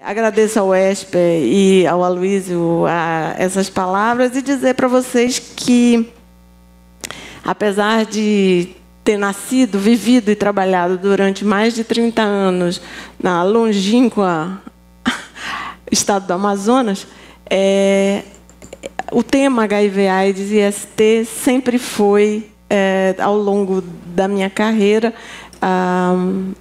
Agradeço ao Esper e ao Aloysio essas palavras e dizer para vocês que, apesar de ter nascido, vivido e trabalhado durante mais de 30 anos na longínqua estado do Amazonas, o tema HIV/AIDS e IST sempre foi, ao longo da minha carreira,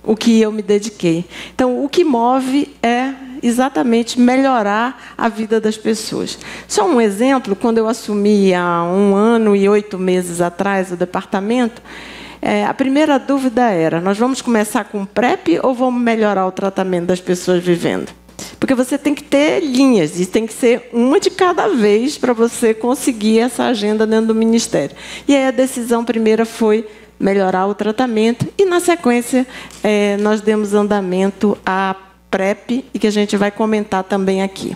o que eu me dediquei. Então, o que move é exatamente melhorar a vida das pessoas. Só um exemplo, quando eu assumi há 1 ano e 8 meses atrás o departamento, a primeira dúvida era: nós vamos começar com PrEP ou vamos melhorar o tratamento das pessoas vivendo? Porque você tem que ter linhas, e tem que ser uma de cada vez para você conseguir essa agenda dentro do Ministério. E aí a decisão primeira foi melhorar o tratamento, e, na sequência, nós demos andamento à PrEP, e que a gente vai comentar também aqui.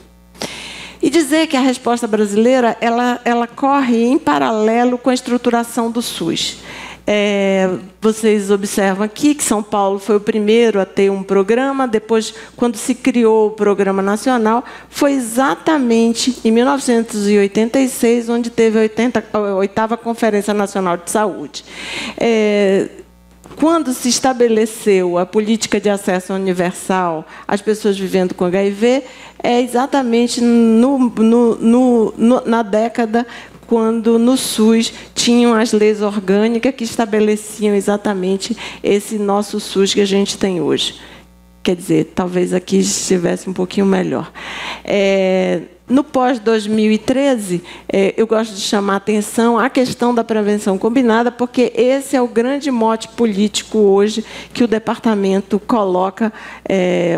E dizer que a resposta brasileira ela corre em paralelo com a estruturação do SUS. Vocês observam aqui que São Paulo foi o primeiro a ter um programa. Depois, quando se criou o Programa Nacional, foi exatamente em 1986, onde teve a 8ª Conferência Nacional de Saúde. Quando se estabeleceu a política de acesso universal às pessoas vivendo com HIV, é exatamente na década quando no SUS tinham as leis orgânicas que estabeleciam exatamente esse nosso SUS que a gente tem hoje. Quer dizer, talvez aqui estivesse um pouquinho melhor. No pós-2013, eu gosto de chamar a atenção à questão da prevenção combinada, porque esse é o grande mote político hoje que o departamento coloca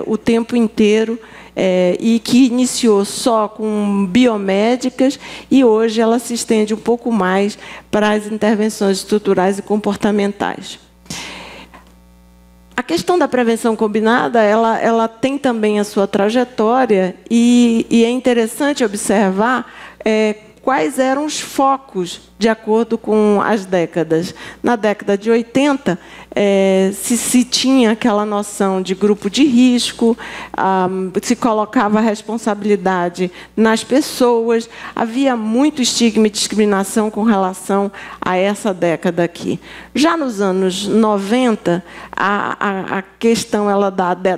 o tempo inteiro, e que iniciou só com biomédicas, e hoje ela se estende um pouco mais para as intervenções estruturais e comportamentais. A questão da prevenção combinada, ela tem também a sua trajetória, e é interessante observar quais eram os focos de acordo com as décadas. Na década de 80, se tinha aquela noção de grupo de risco, se colocava a responsabilidade nas pessoas, havia muito estigma e discriminação com relação a essa década aqui. Já nos anos 90, a questão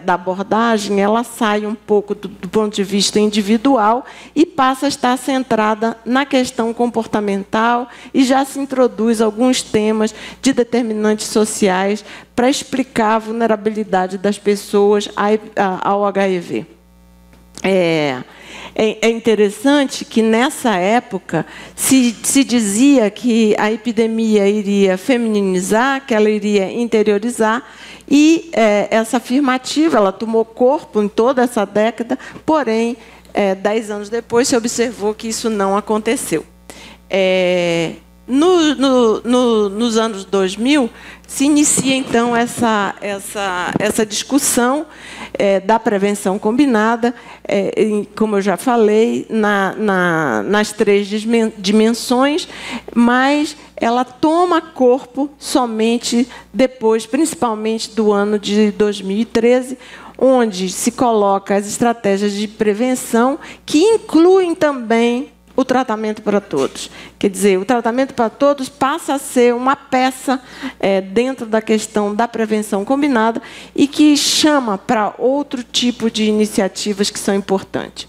da abordagem ela sai um pouco do ponto de vista individual e passa a estar centrada na questão comportamental, e já se introduz alguns temas de determinantes sociais para explicar a vulnerabilidade das pessoas ao HIV. É interessante que, nessa época, se dizia que a epidemia iria feminilizar, que ela iria interiorizar, e essa afirmativa ela tomou corpo em toda essa década, porém, 10 anos depois, se observou que isso não aconteceu. Nos anos 2000, se inicia, então, essa discussão da prevenção combinada, como eu já falei, nas 3 dimensões, mas ela toma corpo somente depois, principalmente do ano de 2013, onde se coloca as estratégias de prevenção, que incluem também o tratamento para todos. Quer dizer, o tratamento para todos passa a ser uma peça dentro da questão da prevenção combinada, e que chama para outro tipo de iniciativas que são importantes.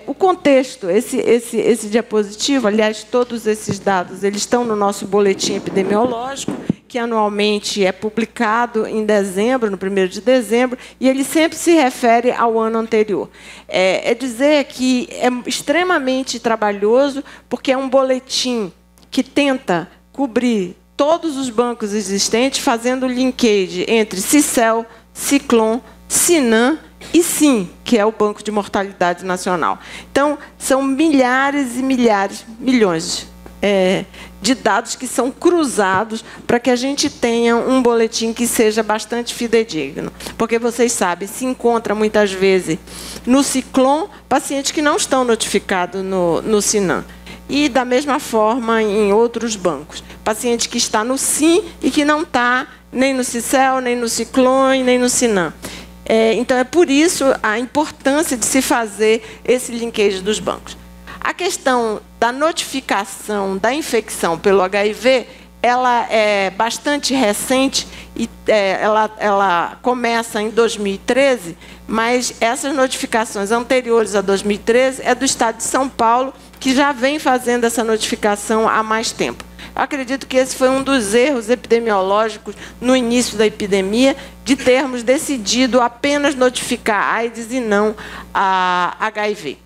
O contexto, esse diapositivo, aliás, todos esses dados eles estão no nosso boletim epidemiológico, que anualmente é publicado em dezembro, no 1º de dezembro, e ele sempre se refere ao ano anterior. Dizer que é extremamente trabalhoso, porque é um boletim que tenta cobrir todos os bancos existentes, fazendo linkage entre CICEL, Ciclon, Sinan e SIM, que é o Banco de Mortalidade Nacional. Então, são milhares e milhares, milhões de dados que são cruzados para que a gente tenha um boletim que seja bastante fidedigno. Porque, vocês sabem, se encontra muitas vezes no Ciclon pacientes que não estão notificados no Sinan. E, da mesma forma, em outros bancos. Paciente que está no SIM e que não está nem no CICEL, nem no Ciclon, nem no Sinan. Então, é por isso a importância de se fazer esse linkage dos bancos. A questão da notificação da infecção pelo HIV, ela é bastante recente e ela começa em 2013, mas essas notificações anteriores a 2013 é do Estado de São Paulo, que já vem fazendo essa notificação há mais tempo. Eu acredito que esse foi um dos erros epidemiológicos no início da epidemia, de termos decidido apenas notificar a AIDS e não a HIV.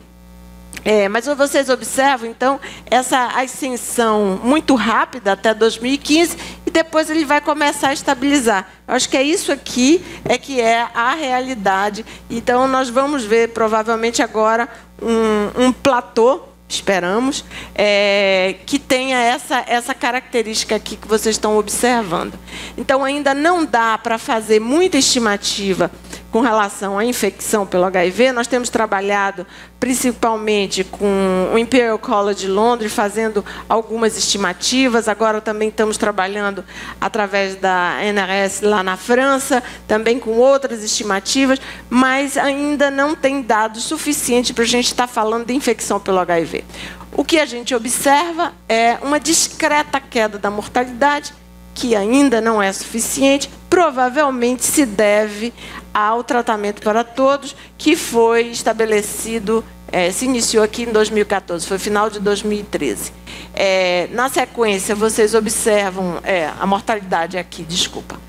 Mas vocês observam, então, essa ascensão muito rápida até 2015 e depois ele vai começar a estabilizar. Eu acho que é isso aqui que é a realidade. Então, nós vamos ver, provavelmente, agora um platô, esperamos, que tenha essa característica aqui que vocês estão observando. Então, ainda não dá para fazer muita estimativa com relação à infecção pelo HIV. Nós temos trabalhado principalmente com o Imperial College de Londres, fazendo algumas estimativas. Agora também estamos trabalhando através da NRS lá na França, também com outras estimativas, mas ainda não tem dados suficientes para a gente estar falando de infecção pelo HIV. O que a gente observa é uma discreta queda da mortalidade, que ainda não é suficiente, provavelmente se deve ao tratamento para todos, que foi estabelecido, se iniciou aqui em 2014, foi final de 2013. Na sequência, vocês observam a mortalidade aqui, desculpa,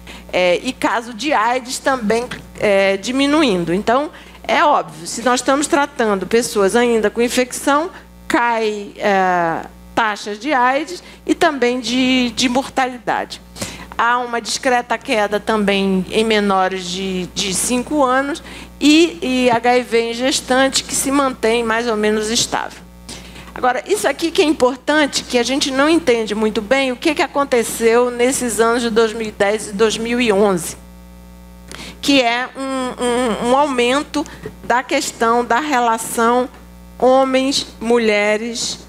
e caso de AIDS também diminuindo. Então, é óbvio, se nós estamos tratando pessoas ainda com infecção, cai taxas de AIDS e também de mortalidade. Há uma discreta queda também em menores de 5 anos e HIV em gestante, que se mantém mais ou menos estável. Agora, isso aqui que é importante, que a gente não entende muito bem o que aconteceu nesses anos de 2010 e 2011, que é um aumento da questão da relação homens-mulheres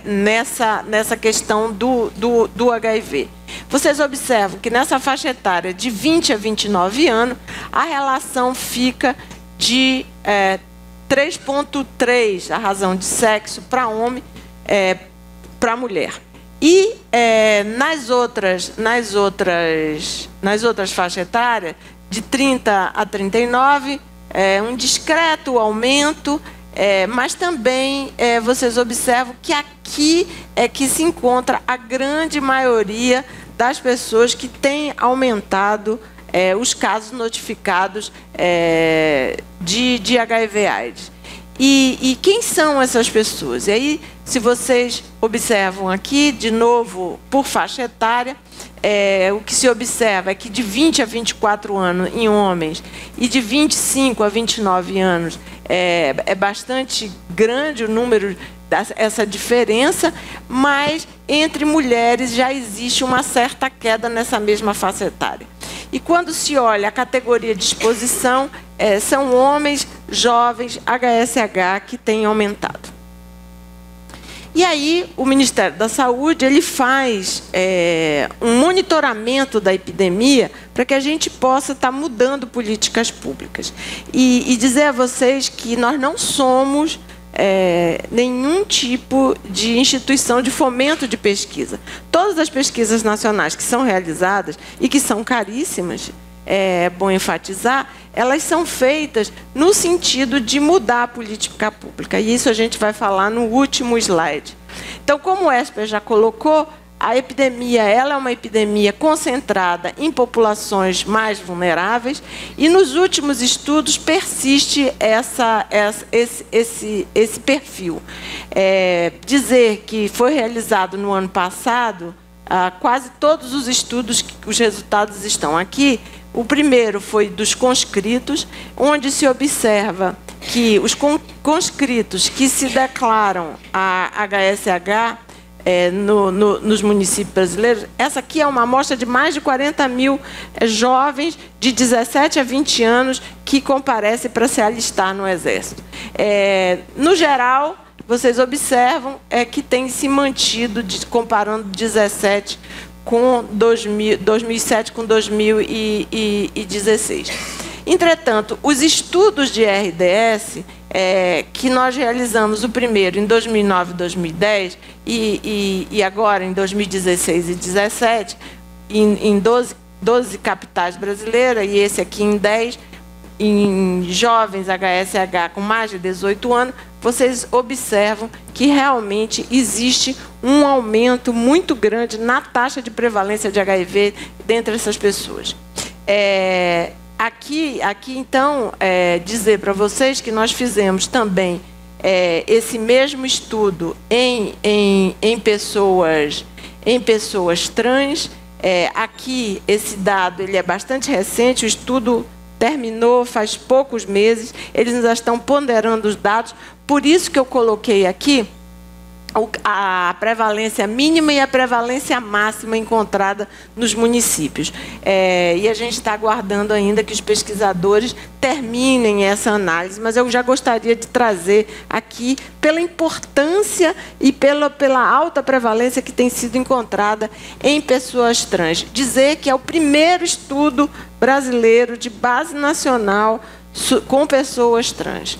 nessa questão do HIV. Vocês observam que nessa faixa etária de 20 a 29 anos, a relação fica de 3,3 a razão de sexo para homem, para mulher. E nas outras faixas etárias, de 30 a 39, um discreto aumento, mas também vocês observam que aqui é que se encontra a grande maioria das pessoas que têm aumentado os casos notificados de HIV/AIDS. E quem são essas pessoas? E aí, se vocês observam aqui, de novo, por faixa etária, o que se observa é que de 20 a 24 anos em homens e de 25 a 29 anos é bastante grande o número, essa diferença, mas entre mulheres já existe uma certa queda nessa mesma faixa etária. E quando se olha a categoria de exposição, são homens jovens HSH que têm aumentado. E aí o Ministério da Saúde ele faz um monitoramento da epidemia para que a gente possa estar mudando políticas públicas. E dizer a vocês que nós não somos nenhum tipo de instituição de fomento de pesquisa. Todas as pesquisas nacionais que são realizadas e que são caríssimas, é bom enfatizar, elas são feitas no sentido de mudar a política pública. E isso a gente vai falar no último slide. Então, como o Esper já colocou, a epidemia ela é uma epidemia concentrada em populações mais vulneráveis e, nos últimos estudos, persiste esse perfil. Dizer que foi realizado no ano passado, quase todos os estudos, os resultados estão aqui. O primeiro foi dos conscritos, onde se observa que os conscritos que se declaram a HSH nos municípios brasileiros, essa aqui é uma amostra de mais de 40 mil jovens de 17 a 20 anos que comparecem para se alistar no Exército. No geral, vocês observam que tem se mantido, comparando 17 com 2007 com 2016. Entretanto, os estudos de RDS, que nós realizamos o primeiro em 2009 e 2010, e agora em 2016 e 2017, em 12 capitais brasileiras, e esse aqui em 10, em jovens HSH com mais de 18 anos, vocês observam que realmente existe um aumento muito grande na taxa de prevalência de HIV dentre essas pessoas. Aqui então, dizer para vocês que nós fizemos também esse mesmo estudo em pessoas trans. Aqui, esse dado ele é bastante recente, o estudo terminou faz poucos meses, eles ainda estão ponderando os dados, por isso que eu coloquei aqui a prevalência mínima e a prevalência máxima encontrada nos municípios. E a gente está aguardando ainda que os pesquisadores terminem essa análise, mas eu já gostaria de trazer aqui, pela importância e pela alta prevalência que tem sido encontrada em pessoas trans. Dizer que é o primeiro estudo brasileiro de base nacional com pessoas trans.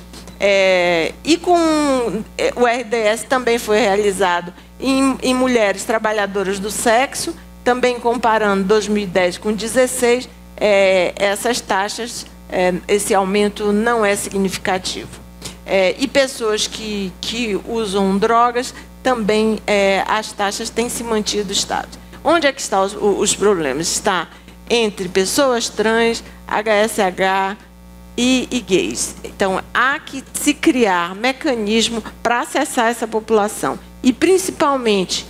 E com o RDS também foi realizado em mulheres trabalhadoras do sexo, também comparando 2010 com 2016, essas taxas, esse aumento não é significativo. E pessoas que usam drogas, também as taxas têm se mantido estáveis. Onde é que estão os problemas? Está entre pessoas trans, HSH, e gays. Então, há que se criar mecanismo para acessar essa população e, principalmente,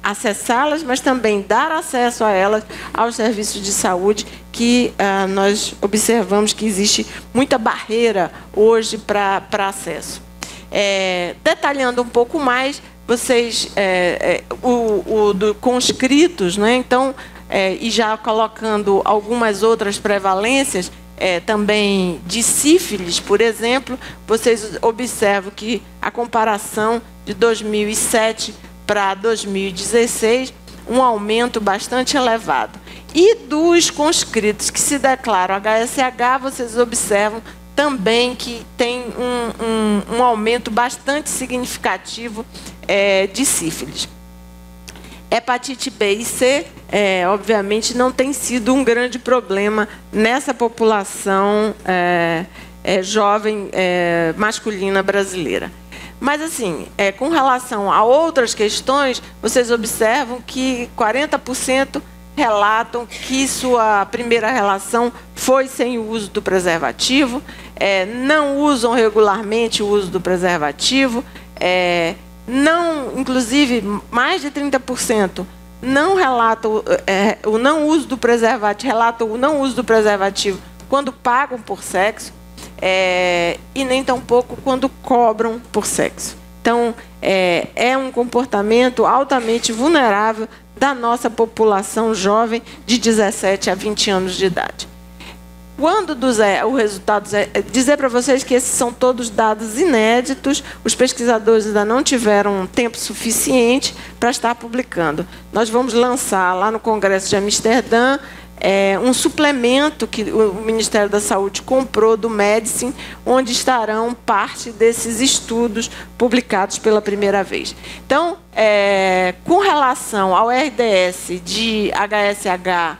acessá-las, mas também dar acesso a elas aos serviços de saúde, que nós observamos que existe muita barreira hoje para acesso. Detalhando um pouco mais, vocês, conscritos, né? Então, e já colocando algumas outras prevalências, também de sífilis, por exemplo, vocês observam que a comparação de 2007 para 2016, um aumento bastante elevado. E dos conscritos que se declaram HSH, vocês observam também que tem um aumento bastante significativo de sífilis. Hepatite B e C, obviamente, não tem sido um grande problema nessa população jovem masculina brasileira. Mas, assim, com relação a outras questões, vocês observam que 40% relatam que sua primeira relação foi sem o uso do preservativo, não usam regularmente o uso do preservativo, inclusive, mais de 30% não relatam o não uso do preservativo, relatam o não uso do preservativo quando pagam por sexo, e nem tampouco quando cobram por sexo. Então, é um comportamento altamente vulnerável da nossa população jovem de 17 a 20 anos de idade. Quando o resultado dizer para vocês que esses são todos dados inéditos, os pesquisadores ainda não tiveram tempo suficiente para estar publicando. Nós vamos lançar lá no Congresso de Amsterdã um suplemento que o Ministério da Saúde comprou do Medicine, onde estarão parte desses estudos publicados pela primeira vez. Então, com relação ao RDS de HSH,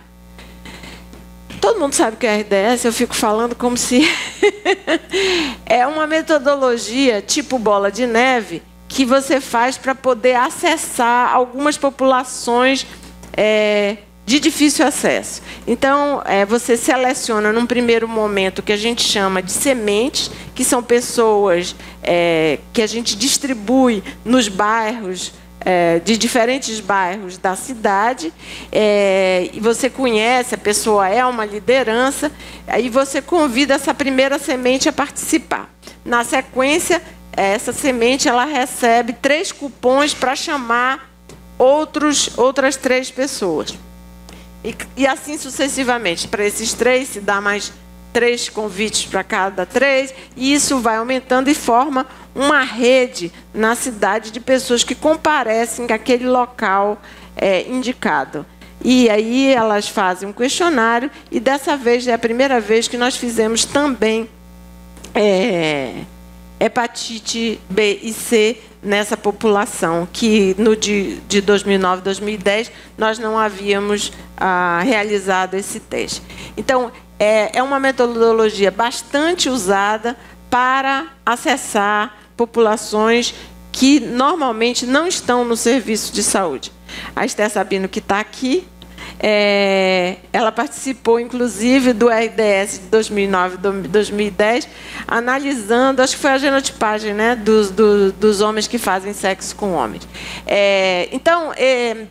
todo mundo sabe o que é RDS, eu fico falando como se é uma metodologia tipo bola de neve que você faz para poder acessar algumas populações de difícil acesso. Então, você seleciona num primeiro momento o que a gente chama de sementes, que são pessoas que a gente distribui nos bairros, de diferentes bairros da cidade, e você conhece, a pessoa é uma liderança, aí você convida essa primeira semente a participar. Na sequência, essa semente ela recebe 3 cupons para chamar outras 3 pessoas. E assim sucessivamente. Para esses 3, se dá mais 3 convites para cada 3, e isso vai aumentando e forma uma rede na cidade de pessoas que comparecem àquele local indicado. e aí elas fazem um questionário, e dessa vez é a primeira vez que nós fizemos também hepatite B e C nessa população, que no de 2009 e 2010 nós não havíamos realizado esse teste. Então, é uma metodologia bastante usada para acessar populações que normalmente não estão no serviço de saúde. A Esther Sabino, que está aqui, ela participou, inclusive, do RDS de 2009 e 2010, analisando, acho que foi a genotipagem, né, dos homens que fazem sexo com homens. Então,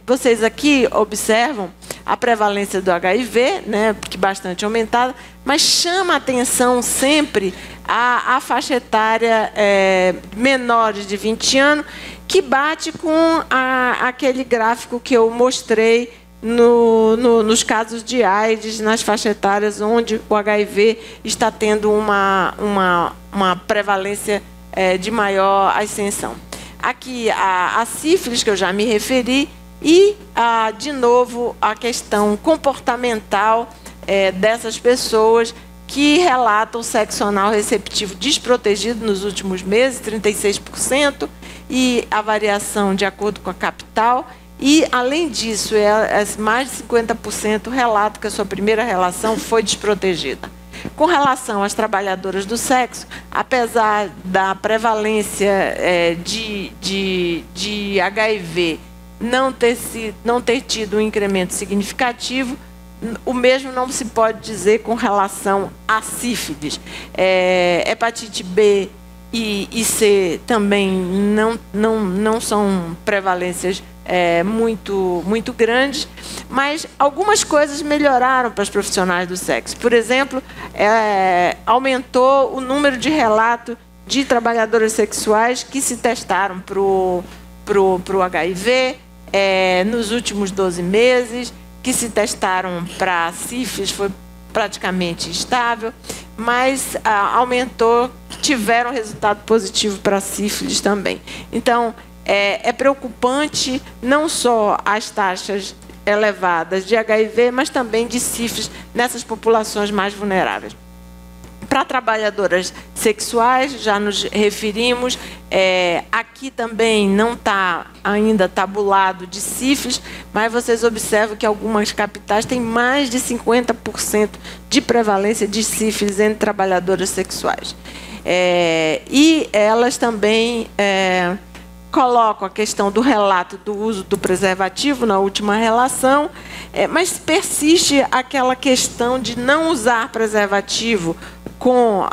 vocês aqui observam a prevalência do HIV, né, que bastante aumentada, mas chama a atenção sempre a faixa etária menores de 20 anos, que bate com aquele gráfico que eu mostrei nos casos de AIDS, nas faixas etárias onde o HIV está tendo uma prevalência de maior ascensão. Aqui a sífilis, que eu já me referi, e, de novo, a questão comportamental dessas pessoas que relatam sexo anal receptivo desprotegido nos últimos meses, 36%, e a variação de acordo com a capital. E, além disso, mais de 50% relatam que a sua primeira relação foi desprotegida. Com relação às trabalhadoras do sexo, apesar da prevalência de HIV não ter tido um incremento significativo, o mesmo não se pode dizer com relação à sífilis. Hepatite B e C também não são prevalências muito grandes, mas algumas coisas melhoraram para os profissionais do sexo. Por exemplo, aumentou o número de relatos de trabalhadoras sexuais que se testaram para o HIV nos últimos 12 meses, que se testaram para a sífilis, foi praticamente estável, mas aumentou, tiveram resultado positivo para a sífilis também. Então, é preocupante não só as taxas elevadas de HIV, mas também de sífilis nessas populações mais vulneráveis. Para trabalhadoras sexuais, já nos referimos, aqui também não está ainda tabulado de sífilis, mas vocês observam que algumas capitais têm mais de 50% de prevalência de sífilis entre trabalhadoras sexuais. E elas também colocam a questão do relato do uso do preservativo na última relação, mas persiste aquela questão de não usar preservativo com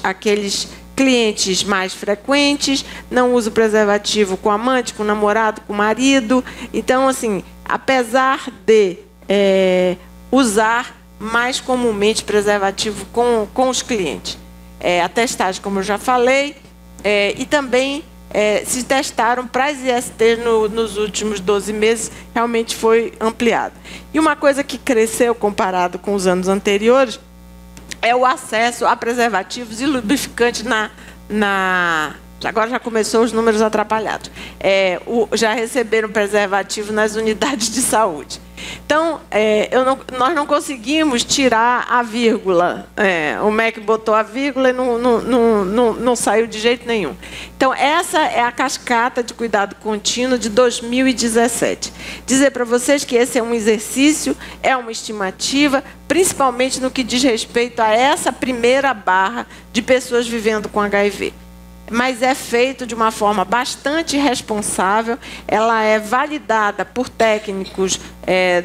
aqueles clientes mais frequentes, não usa o preservativo com amante, com namorado, com marido. Então, assim, apesar de usar mais comumente preservativo com os clientes. A testagem, como eu já falei, e também se testaram para as ISTs nos últimos 12 meses, realmente foi ampliado. E uma coisa que cresceu comparado com os anos anteriores é o acesso a preservativos e lubrificantes agora já começou os números atrapalhados. Já receberam preservativo nas unidades de saúde. Então, nós não conseguimos tirar a vírgula. O MEC botou a vírgula e não saiu de jeito nenhum. Então, essa é a cascata de cuidado contínuo de 2017. Dizer para vocês que esse é um exercício, é uma estimativa, principalmente no que diz respeito a essa primeira barra de pessoas vivendo com HIV. Mas é feito de uma forma bastante responsável, ela é validada por técnicos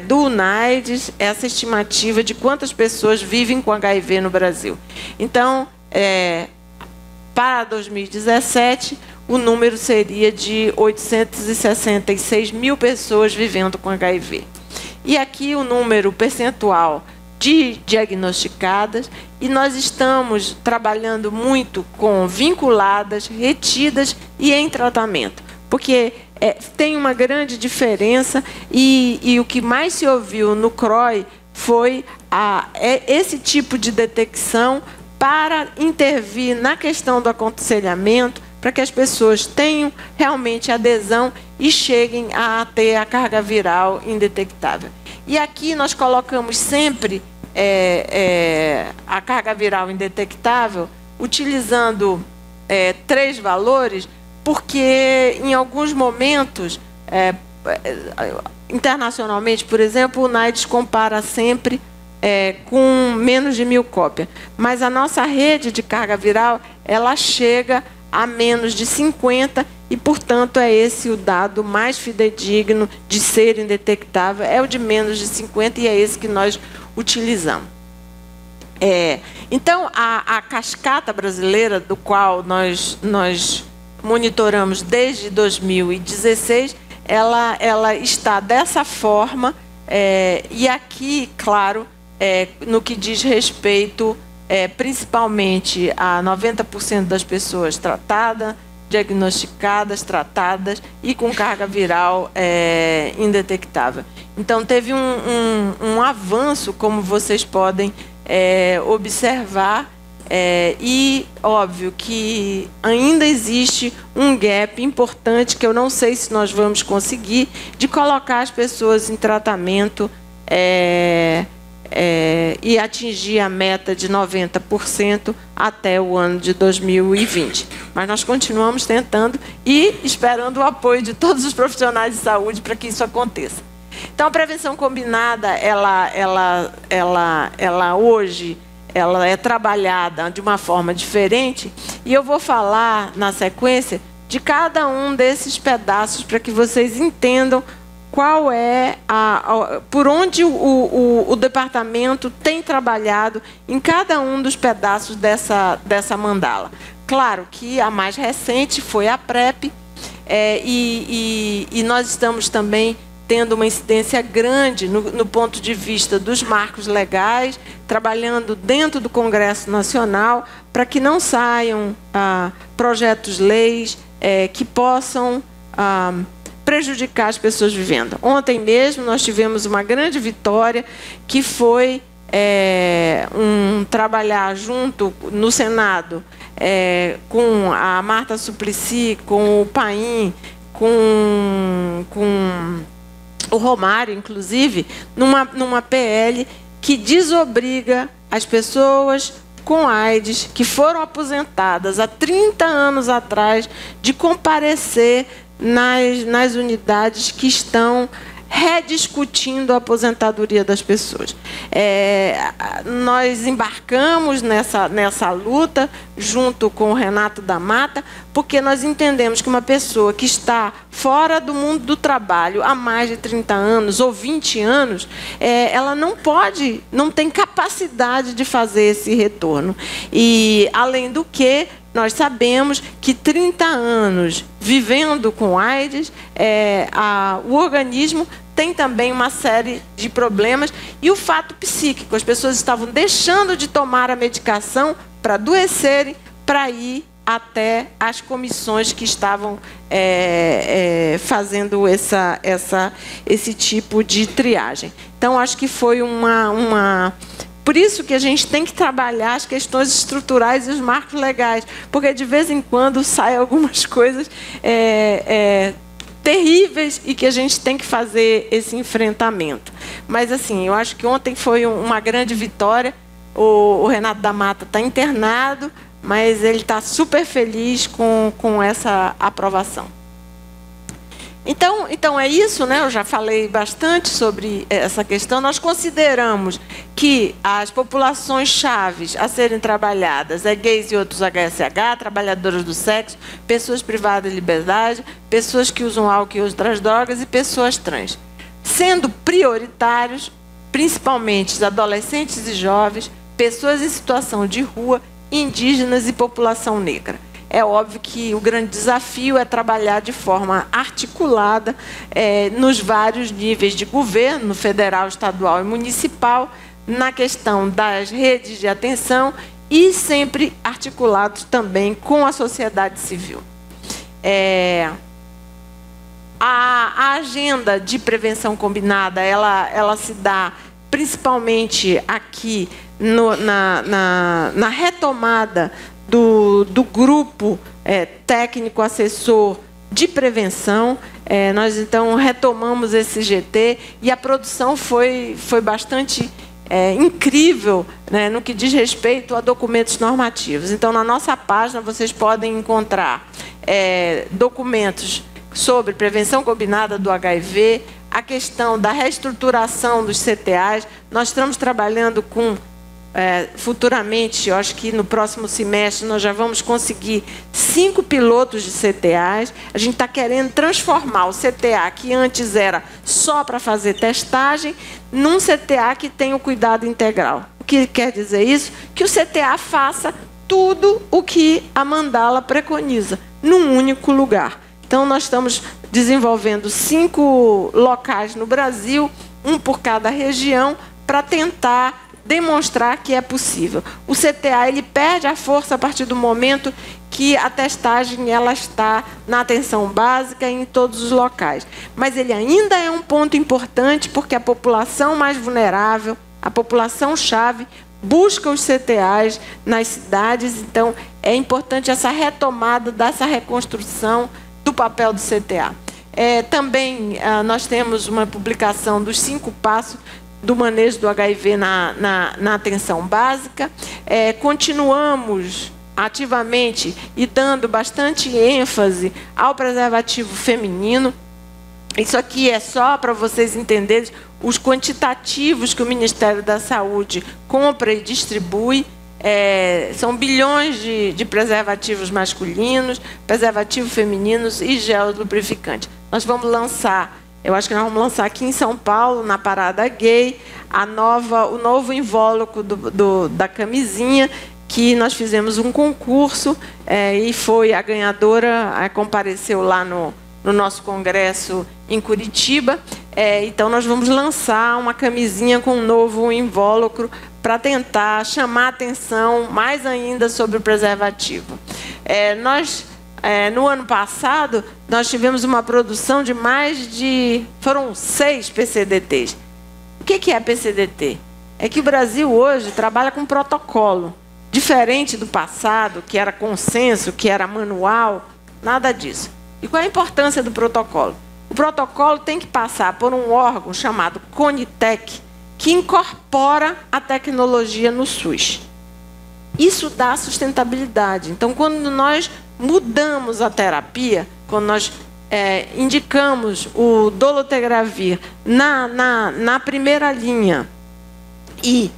do UNAIDS, essa estimativa de quantas pessoas vivem com HIV no Brasil. Então, para 2017, o número seria de 866 mil pessoas vivendo com HIV. E aqui o número percentual de diagnosticadas, e nós estamos trabalhando muito com vinculadas, retidas e em tratamento, porque tem uma grande diferença, e o que mais se ouviu no CROI foi esse tipo de detecção para intervir na questão do aconselhamento, para que as pessoas tenham realmente adesão e cheguem a ter a carga viral indetectável. E aqui nós colocamos sempre a carga viral indetectável utilizando 3 valores, porque em alguns momentos, internacionalmente, por exemplo, o NIDS compara sempre com menos de 1000 cópias. Mas a nossa rede de carga viral, ela chega a menos de 50 e, portanto, é esse o dado mais fidedigno de ser indetectável, é o de menos de 50 e é esse que nós utilizamos. Então, a cascata brasileira, do qual nós monitoramos desde 2016, ela está dessa forma, e aqui, claro, no que diz respeito principalmente a 90% das pessoas tratadas, diagnosticadas, tratadas e com carga viral indetectável. Então, teve um avanço, como vocês podem observar, e óbvio que ainda existe um gap importante que eu não sei se nós vamos conseguir, de colocar as pessoas em tratamento e atingir a meta de 90% até o ano de 2020. Mas nós continuamos tentando e esperando o apoio de todos os profissionais de saúde para que isso aconteça. Então, a prevenção combinada, ela hoje é trabalhada de uma forma diferente, e eu vou falar na sequência de cada um desses pedaços para que vocês entendam qual é por onde o departamento tem trabalhado em cada um dos pedaços dessa mandala. Claro que a mais recente foi a PrEP, e nós estamos também tendo uma incidência grande no ponto de vista dos marcos legais, trabalhando dentro do Congresso Nacional para que não saiam projetos-leis que possam prejudicar as pessoas vivendo. Ontem mesmo nós tivemos uma grande vitória, que foi trabalhar junto no Senado com a Marta Suplicy, com o Paim, com o Romário, inclusive, numa PL que desobriga as pessoas com AIDS que foram aposentadas há 30 anos atrás de comparecer nas unidades que estão rediscutindo a aposentadoria das pessoas. Nós embarcamos nessa luta junto com o Renato da Mata, porque nós entendemos que uma pessoa que está fora do mundo do trabalho há mais de 30 anos ou 20 anos, ela não tem capacidade de fazer esse retorno. E, além do que, nós sabemos que 30 anos vivendo com AIDS, o organismo tem também uma série de problemas, e o fato psíquico, as pessoas estavam deixando de tomar a medicação para adoecerem, para ir até as comissões que estavam fazendo esse tipo de triagem. Então, acho que foi por isso que a gente tem que trabalhar as questões estruturais e os marcos legais, porque de vez em quando saem algumas coisas terríveis e que a gente tem que fazer esse enfrentamento. Mas, assim, eu acho que ontem foi uma grande vitória. O Renato da Mata está internado, mas ele está super feliz com essa aprovação. Então é isso, né? Eu já falei bastante sobre essa questão. Nós consideramos que as populações chaves a serem trabalhadas gays e outros HSH, trabalhadoras do sexo, pessoas privadas de liberdade, pessoas que usam álcool e outras drogas e pessoas trans, sendo prioritários principalmente os adolescentes e jovens, pessoas em situação de rua, indígenas e população negra. É óbvio que o grande desafio é trabalhar de forma articulada nos vários níveis de governo, federal, estadual e municipal, na questão das redes de atenção e sempre articulados também com a sociedade civil. A agenda de prevenção combinada, ela se dá principalmente aqui na retomada do grupo técnico assessor de prevenção. Nós, então, retomamos esse GT e a produção foi bastante incrível, né, no que diz respeito a documentos normativos. Então, na nossa página, vocês podem encontrar documentos sobre prevenção combinada do HIV, a questão da reestruturação dos CTAs. Nós estamos trabalhando com... futuramente, eu acho que no próximo semestre, nós já vamos conseguir 5 pilotos de CTAs. A gente está querendo transformar o CTA, que antes era só para fazer testagem, num CTA que tem o cuidado integral. O que quer dizer isso? Que o CTA faça tudo o que a mandala preconiza, num único lugar. Então, nós estamos desenvolvendo 5 locais no Brasil, um por cada região, para tentar demonstrar que é possível. O CTA ele perde a força a partir do momento que a testagem ela está na atenção básica em todos os locais. Mas ele ainda é um ponto importante porque a população mais vulnerável, a população-chave, busca os CTAs nas cidades. Então, é importante essa retomada dessa reconstrução do papel do CTA. Também nós temos uma publicação dos 5 passos do manejo do HIV na atenção básica. Continuamos ativamente e dando bastante ênfase ao preservativo feminino. Isso aqui é só para vocês entenderem os quantitativos que o Ministério da Saúde compra e distribui. São bilhões de preservativos masculinos, preservativos femininos e gel lubrificante. Nós vamos lançar... Eu acho que nós vamos lançar aqui em São Paulo, na Parada Gay, o novo invólucro da camisinha, que nós fizemos um concurso e foi a ganhadora, compareceu lá no nosso congresso em Curitiba. Então, nós vamos lançar uma camisinha com um novo invólucro para tentar chamar a atenção mais ainda sobre o preservativo. No ano passado, nós tivemos uma produção de foram 6 PCDTs. O que é PCDT? É que o Brasil hoje trabalha com protocolo, diferente do passado, que era consenso, que era manual, nada disso. E qual é a importância do protocolo? O protocolo tem que passar por um órgão chamado CONITEC, que incorpora a tecnologia no SUS. Isso dá sustentabilidade. Então, quando nós mudamos a terapia, quando nós indicamos o dolutegravir na primeira linha e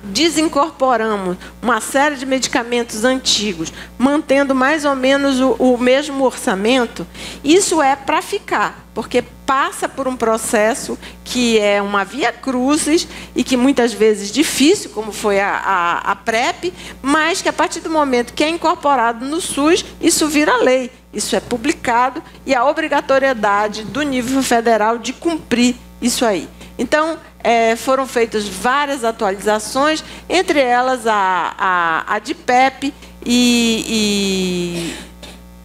desincorporamos uma série de medicamentos antigos, mantendo mais ou menos o mesmo orçamento, isso é para ficar, porque passa por um processo que é uma via crucis e que muitas vezes difícil, como foi a PrEP, mas que a partir do momento que é incorporado no SUS, isso vira lei, isso é publicado e a obrigatoriedade do nível federal de cumprir isso aí. Então, foram feitas várias atualizações, entre elas a de PEP e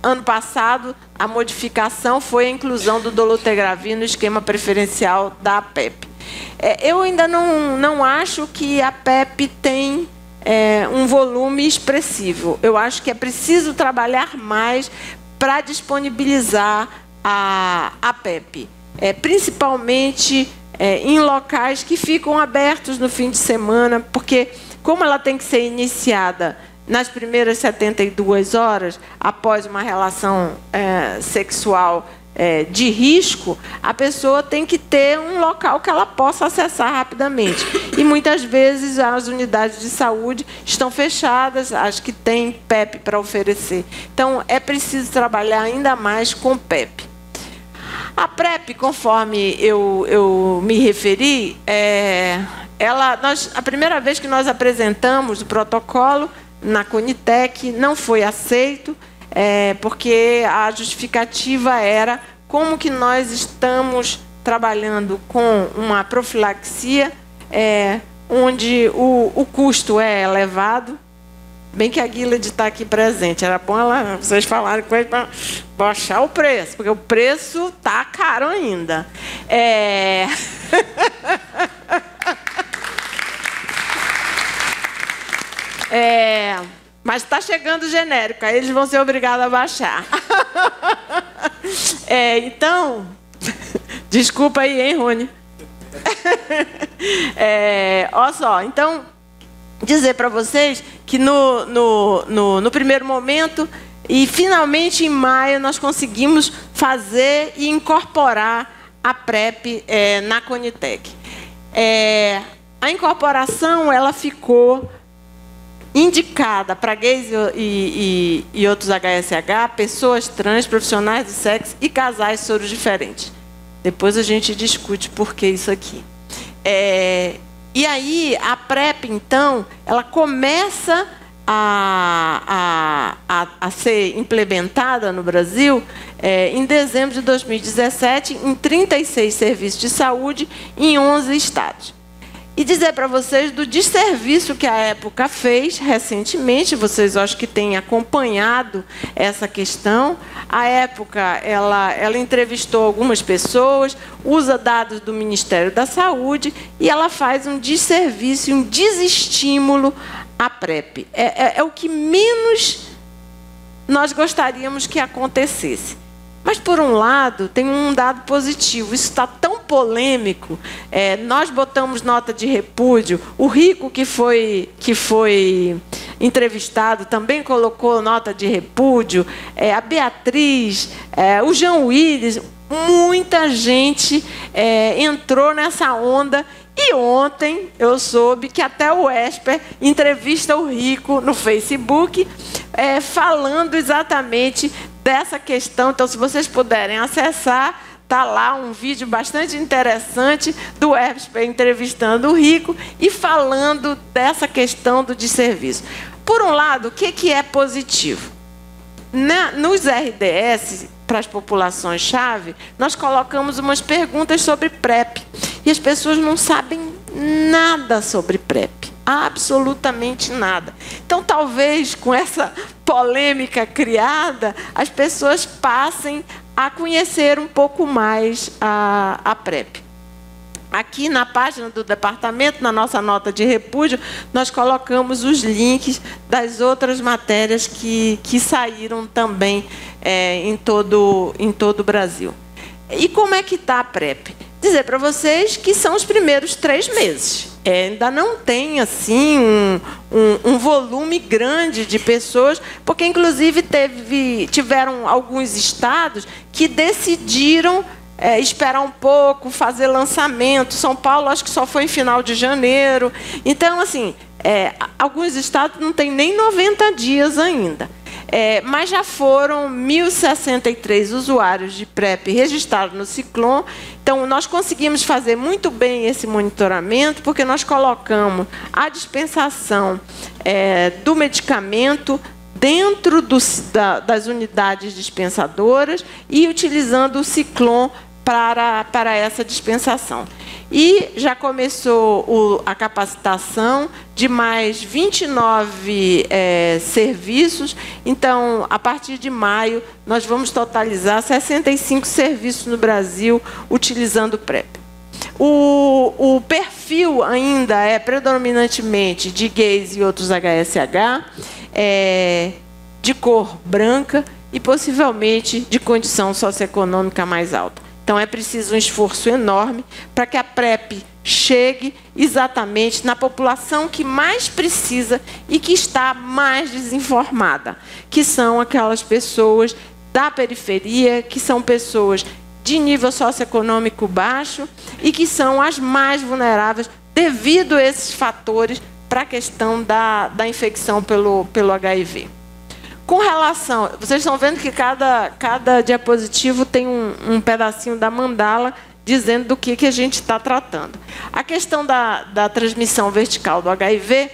ano passado a modificação foi a inclusão do dolutegravir no esquema preferencial da PEP. Eu ainda não acho que a PEP tem um volume expressivo. Eu acho que é preciso trabalhar mais para disponibilizar a PEP, principalmente em locais que ficam abertos no fim de semana, porque como ela tem que ser iniciada nas primeiras 72 horas após uma relação sexual de risco, a pessoa tem que ter um local que ela possa acessar rapidamente. E muitas vezes as unidades de saúde estão fechadas, as que têm PEP para oferecer. Então, é preciso trabalhar ainda mais com PEP. A PrEP, conforme eu me referi, a primeira vez que nós apresentamos o protocolo na CONITEC não foi aceito, porque a justificativa era como que nós estamos trabalhando com uma profilaxia onde o custo é elevado. Bem que a Gilead está aqui presente. Era bom vocês falarem com ele para baixar o preço, porque o preço está caro ainda. Mas está chegando o genérico, aí eles vão ser obrigados a baixar. Então, desculpa aí, hein, Rony? Olha só, então, dizer para vocês que no primeiro momento, e finalmente em maio, nós conseguimos fazer e incorporar a PrEP na Conitec. A incorporação ela ficou indicada para gays e outros HSH, pessoas trans, profissionais do sexo e casais soros diferentes. Depois a gente discute por que isso aqui. E aí, a PrEP, então, ela começa a ser implementada no Brasil em dezembro de 2017, em 36 serviços de saúde em 11 estados. E dizer para vocês do desserviço que a época fez recentemente, vocês acho que têm acompanhado essa questão. A época, ela entrevistou algumas pessoas, usa dados do Ministério da Saúde e ela faz um desserviço, um desestímulo à PrEP. É o que menos nós gostaríamos que acontecesse. Mas, por um lado, tem um dado positivo. Isso está tão polêmico. Nós botamos nota de repúdio. O Rico, que foi entrevistado, também colocou nota de repúdio. A Beatriz, o João Willis, muita gente entrou nessa onda. E ontem eu soube que até o Esper entrevista o Rico no Facebook, falando exatamente dessa questão. Então, se vocês puderem acessar, está lá um vídeo bastante interessante do Esper entrevistando o Rico e falando dessa questão do desserviço. Por um lado, o que é positivo? Nos RDS, para as populações-chave, nós colocamos umas perguntas sobre PrEP. E as pessoas não sabem nada sobre PrEP. Absolutamente nada. Então, talvez, com essa polêmica criada, as pessoas passem a conhecer um pouco mais a PrEP. Aqui na página do departamento, na nossa nota de repúdio, nós colocamos os links das outras matérias que saíram também em todo o Brasil. E como é que está a PrEP? Dizer para vocês que são os primeiros 3 meses. Ainda não tem assim um volume grande de pessoas, porque inclusive tiveram alguns estados que decidiram esperar um pouco, fazer lançamento. São Paulo, acho que só foi em final de janeiro. Então, assim, alguns estados não têm nem 90 dias ainda. Mas já foram 1.063 usuários de PrEP registrados no Ciclone. Então, nós conseguimos fazer muito bem esse monitoramento, porque nós colocamos a dispensação do medicamento dentro das unidades dispensadoras e utilizando o Ciclone para essa dispensação. E já começou a capacitação de mais 29 serviços. Então, a partir de maio, nós vamos totalizar 65 serviços no Brasil utilizando PrEP. O perfil ainda é predominantemente de gays e outros HSH, de cor branca e possivelmente de condição socioeconômica mais alta. Então, é preciso um esforço enorme para que a PrEP chegue exatamente na população que mais precisa e que está mais desinformada, que são aquelas pessoas da periferia, que são pessoas de nível socioeconômico baixo e que são as mais vulneráveis devido a esses fatores para a questão da infecção pelo HIV. Com relação, vocês estão vendo que cada diapositivo tem um pedacinho da mandala dizendo do que a gente está tratando. A questão da transmissão vertical do HIV,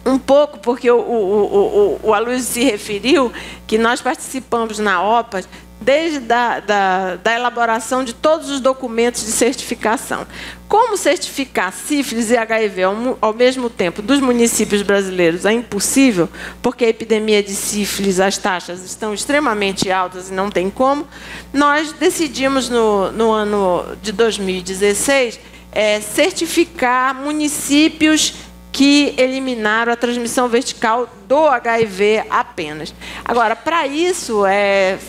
um pouco, porque o Aloysio se referiu que nós participamos na OPAS desde da elaboração de todos os documentos de certificação. Como certificar sífilis e HIV ao mesmo tempo dos municípios brasileiros é impossível, porque a epidemia de sífilis, as taxas estão extremamente altas e não tem como, nós decidimos, no ano de 2016, certificar municípios que eliminaram a transmissão vertical do HIV apenas. Agora, para isso,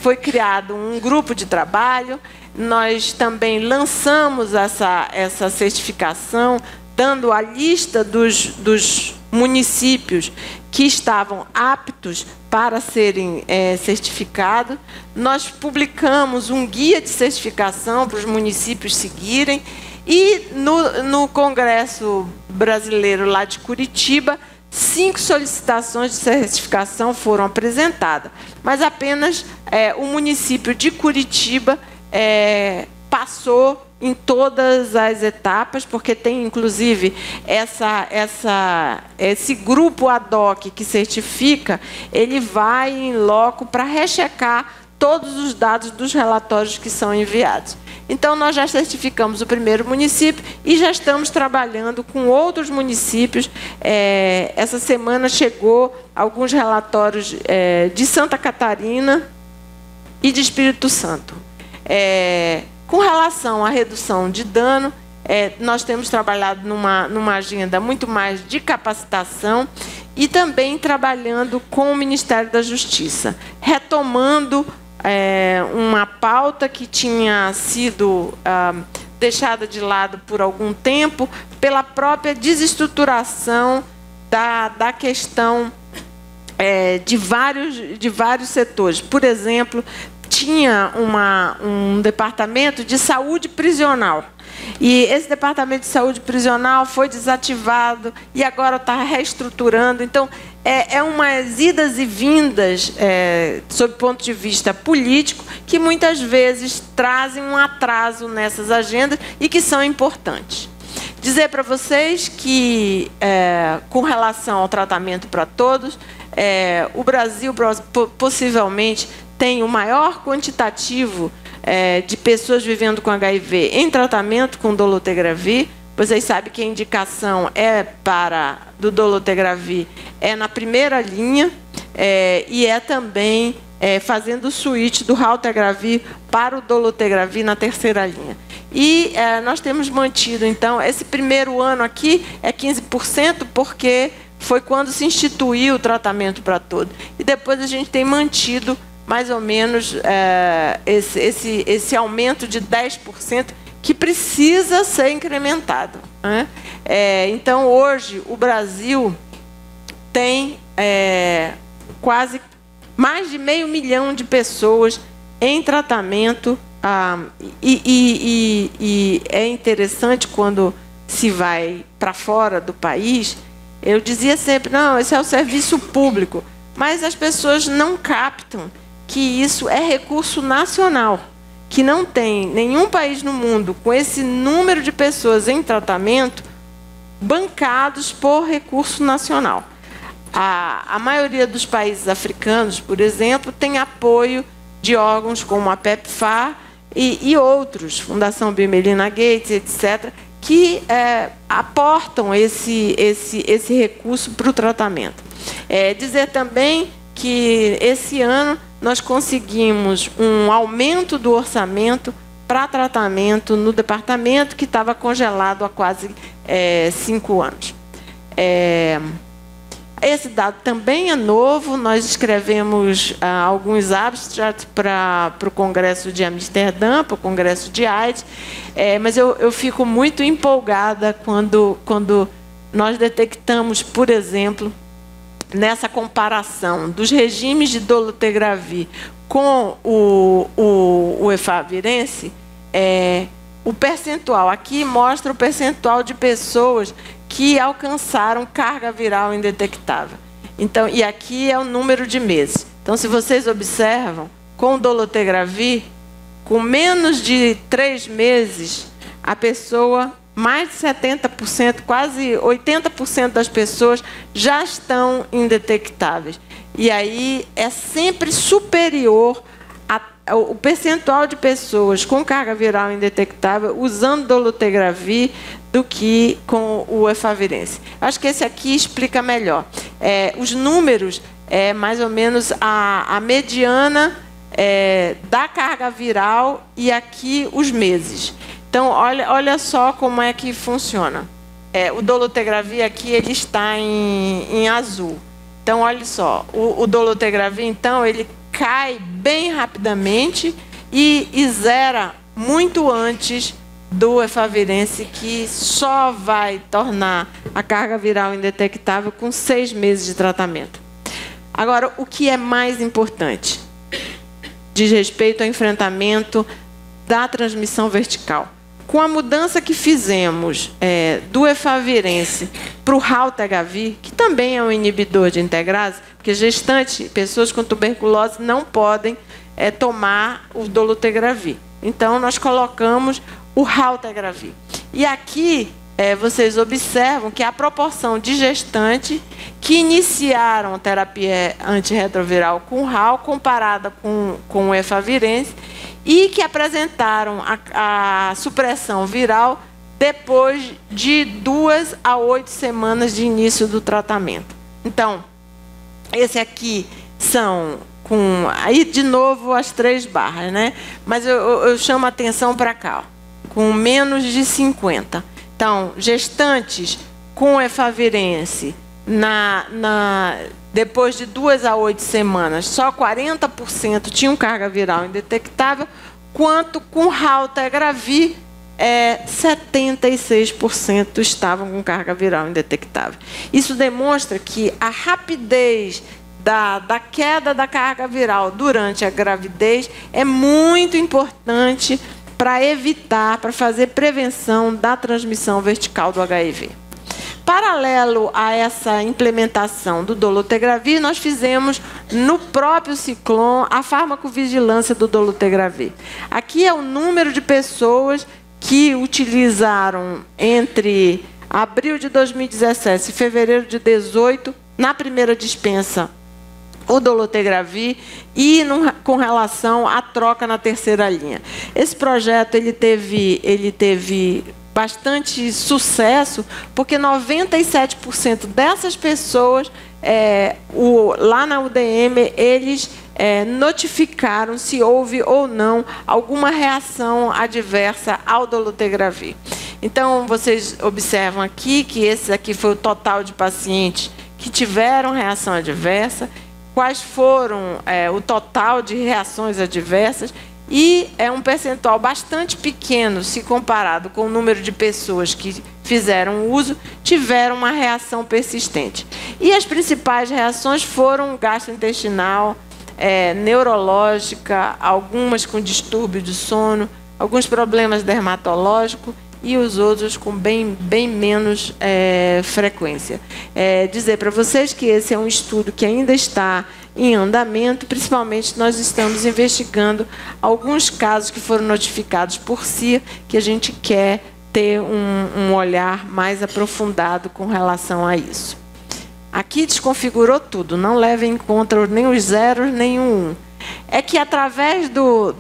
foi criado um grupo de trabalho. Nós também lançamos essa certificação, dando a lista dos municípios que estavam aptos para serem certificados. Nós publicamos um guia de certificação para os municípios seguirem. E no Congresso Brasileiro lá de Curitiba, 5 solicitações de certificação foram apresentadas, mas apenas o município de Curitiba passou em todas as etapas, porque tem, inclusive, esse grupo ad hoc que certifica, ele vai em loco para rechecar todos os dados dos relatórios que são enviados. Então, nós já certificamos o primeiro município e já estamos trabalhando com outros municípios. Essa semana chegou alguns relatórios de Santa Catarina e de Espírito Santo. Com relação à redução de dano, nós temos trabalhado numa agenda muito mais de capacitação e também trabalhando com o Ministério da Justiça, retomando uma pauta que tinha sido deixada de lado por algum tempo pela própria desestruturação da questão de vários setores. Por exemplo, tinha um departamento de saúde prisional. E esse departamento de saúde prisional foi desativado e agora está reestruturando. Então, umas idas e vindas, sob o ponto de vista político, que muitas vezes trazem um atraso nessas agendas e que são importantes. Dizer para vocês que, com relação ao tratamento para todos, o Brasil possivelmente tem o maior quantitativo de pessoas vivendo com HIV em tratamento com dolutegravir. Vocês sabem que a indicação do dolutegravir na primeira linha e também fazendo o switch do raltegravir para o dolutegravir na terceira linha. E nós temos mantido, então, esse primeiro ano aqui é 15%, porque foi quando se instituiu o tratamento para todos. E depois a gente tem mantido mais ou menos esse aumento de 10%, que precisa ser incrementado, né? Então, hoje, o Brasil tem quase mais de 500 mil de pessoas em tratamento. E é interessante quando se vai para fora do país. Eu dizia sempre, não, esse é o serviço público, mas as pessoas não captam que isso é recurso nacional, que não tem nenhum país no mundo com esse número de pessoas em tratamento bancados por recurso nacional. A maioria dos países africanos, por exemplo, tem apoio de órgãos como a PEPFAR e outros, Fundação Bill e Melinda Gates, etc., que aportam esse recurso para o tratamento. Dizer também que esse ano nós conseguimos um aumento do orçamento para tratamento no departamento, que estava congelado há quase 5 anos. Esse dado também é novo. Nós escrevemos alguns abstracts para o Congresso de Amsterdã, para o Congresso de AIDS, mas eu fico muito empolgada quando nós detectamos, por exemplo, nessa comparação dos regimes de dolutegravir com o efavirense, o percentual. Aqui mostra o percentual de pessoas que alcançaram carga viral indetectável. Então, e aqui é o número de meses. Então, se vocês observam, com o dolutegravir, com menos de 3 meses, a pessoa, mais de 70%, quase 80% das pessoas já estão indetectáveis. E aí é sempre superior o percentual de pessoas com carga viral indetectável usando dolutegravir do que com o efavirense. Acho que esse aqui explica melhor. Os números mais ou menos a mediana da carga viral e aqui os meses. Então, olha só como é que funciona. o dolutegravir aqui ele está em azul. Então, olha só, o dolutegravir, então, ele cai bem rapidamente e zera muito antes do efavirense, que só vai tornar a carga viral indetectável com 6 meses de tratamento. Agora, o que é mais importante diz respeito ao enfrentamento da transmissão vertical. Com a mudança que fizemos do efavirense para o raltegravir, que também é um inibidor de integrase, porque pessoas com tuberculose não podem tomar o dolutegravir. Então, nós colocamos o raltegravir. E aqui, vocês observam que a proporção de gestantes que iniciaram terapia antirretroviral com RAL, comparada com o efavirense, e que apresentaram a supressão viral depois de 2 a 8 semanas de início do tratamento. Então, esse aqui são aí de novo as 3 barras, né? Mas eu chamo a atenção para cá, ó, com menos de 50. Então, gestantes com efavirense depois de 2 a 8 semanas, só 40% tinham carga viral indetectável, quanto com raltegravir, 76% estavam com carga viral indetectável. Isso demonstra que a rapidez da queda da carga viral durante a gravidez é muito importante para evitar, para fazer prevenção da transmissão vertical do HIV. Paralelo a essa implementação do dolutegravir, nós fizemos no próprio Ciclone a farmacovigilância do dolutegravir. Aqui é o número de pessoas que utilizaram entre abril de 2017 e fevereiro de 2018, na primeira dispensa, o dolutegravir e com relação à troca na terceira linha. Esse projeto ele teve bastante sucesso, porque 97% dessas pessoas, lá na UDM, eles notificaram se houve ou não alguma reação adversa ao dolutegravir. Então, vocês observam aqui que esse aqui foi o total de pacientes que tiveram reação adversa, quais foram o total de reações adversas, e é um percentual bastante pequeno, se comparado com o número de pessoas que fizeram uso, tiveram uma reação persistente. E as principais reações foram gastrointestinal, neurológica, algumas com distúrbio de sono, alguns problemas dermatológicos e os outros com bem menos frequência. Dizer para vocês que esse é um estudo que ainda está em andamento, principalmente nós estamos investigando alguns casos que foram notificados por si, que a gente quer ter um olhar mais aprofundado com relação a isso. Aqui desconfigurou tudo, não leve em conta nem os zeros, nem o 1. É que através de um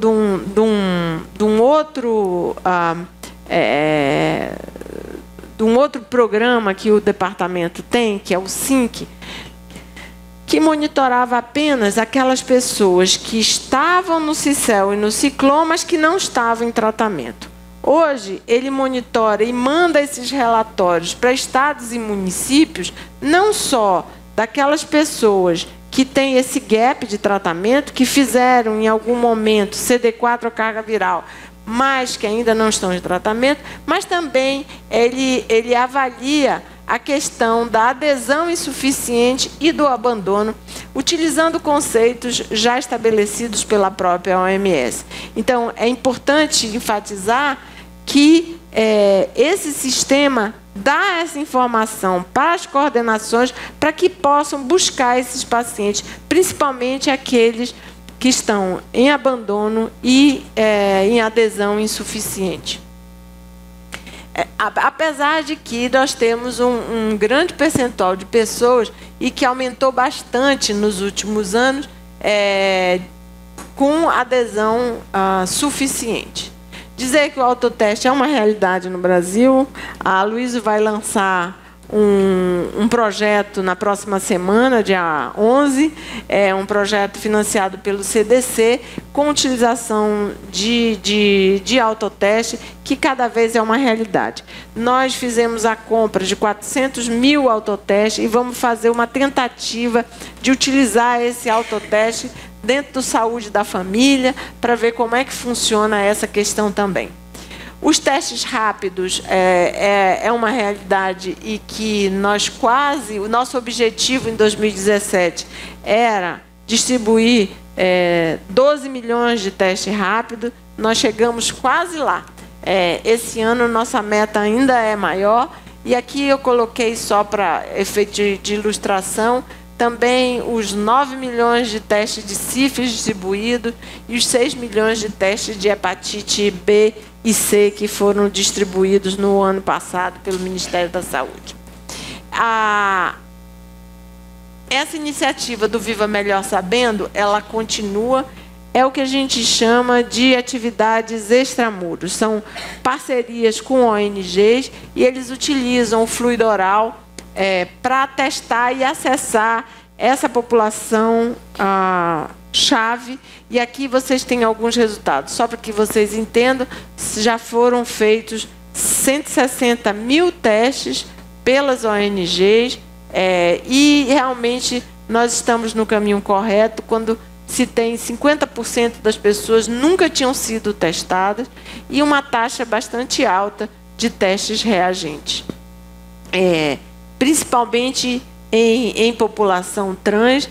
outro programa que o departamento tem, que é o SINC, que monitorava apenas aquelas pessoas que estavam no Cicel e no Ciclone, mas que não estavam em tratamento. Hoje, ele monitora e manda esses relatórios para estados e municípios, não só daquelas pessoas que têm esse gap de tratamento, que fizeram em algum momento CD4 ou carga viral, mas que ainda não estão em tratamento, mas também ele avalia a questão da adesão insuficiente e do abandono, utilizando conceitos já estabelecidos pela própria OMS. Então, é importante enfatizar que esse sistema dá essa informação para as coordenações para que possam buscar esses pacientes, principalmente aqueles que estão em abandono e em adesão insuficiente. Apesar de que nós temos um grande percentual de pessoas e que aumentou bastante nos últimos anos com adesão suficiente. Dizer que o autoteste é uma realidade no Brasil. A Luísa vai lançar um projeto na próxima semana, dia 11, um projeto financiado pelo CDC, com utilização de autoteste, que cada vez é uma realidade. Nós fizemos a compra de 400 mil autotestes e vamos fazer uma tentativa de utilizar esse autoteste dentro do Saúde da Família, para ver como é que funciona essa questão também. Os testes rápidos é uma realidade e que nós quase... O nosso objetivo em 2017 era distribuir 12 milhões de testes rápidos. Nós chegamos quase lá. Esse ano, nossa meta ainda é maior. E aqui eu coloquei só para efeito de ilustração, também os 9 milhões de testes de sífilis distribuídos e os 6 milhões de testes de hepatite B e C que foram distribuídos no ano passado pelo Ministério da Saúde. Essa iniciativa do Viva Melhor Sabendo, ela continua, é o que a gente chama de atividades extramuros. São parcerias com ONGs e eles utilizam o fluido oral para testar e acessar essa população chave. E aqui vocês têm alguns resultados. Só para que vocês entendam, já foram feitos 160 mil testes pelas ONGs e realmente nós estamos no caminho correto quando se tem 50% das pessoas nunca tinham sido testadas e uma taxa bastante alta de testes reagentes. Principalmente em população trans,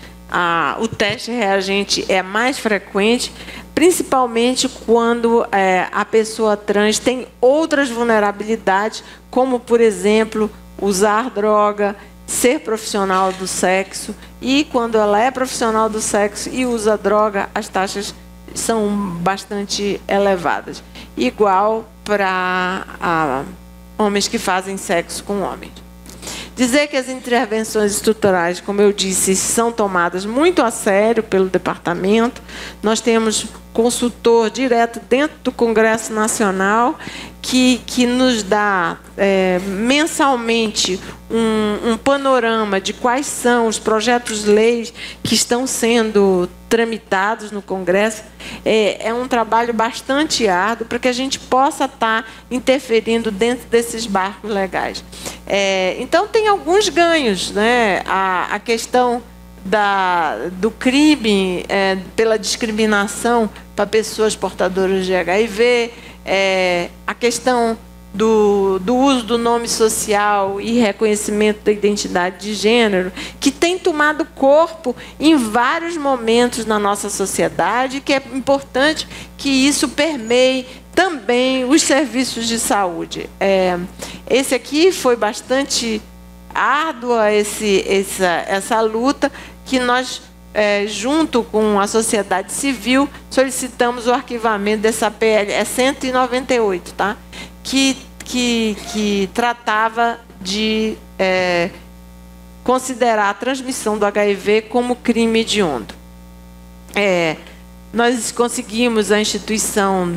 o teste reagente é mais frequente, principalmente quando a pessoa trans tem outras vulnerabilidades, como, por exemplo, usar droga, ser profissional do sexo, e quando ela é profissional do sexo e usa droga, as taxas são bastante elevadas. Igual para homens que fazem sexo com homens. Dizer que as intervenções estruturais, como eu disse, são tomadas muito a sério pelo departamento. Nós temos consultor direto dentro do Congresso Nacional que nos dá mensalmente um panorama de quais são os projetos de lei que estão sendo tramitados no Congresso. É um trabalho bastante árduo para que a gente possa estar interferindo dentro desses barcos legais. Então, tem alguns ganhos, né? A questão do crime pela discriminação para pessoas portadoras de HIV, a questão do uso do nome social e reconhecimento da identidade de gênero, que tem tomado corpo em vários momentos na nossa sociedade, que é importante que isso permeie também os serviços de saúde. Esse aqui foi bastante árdua, essa luta, que nós, junto com a sociedade civil, solicitamos o arquivamento dessa PL, 198, tá? Que tratava de considerar a transmissão do HIV como crime hediondo. Nós conseguimos a instituição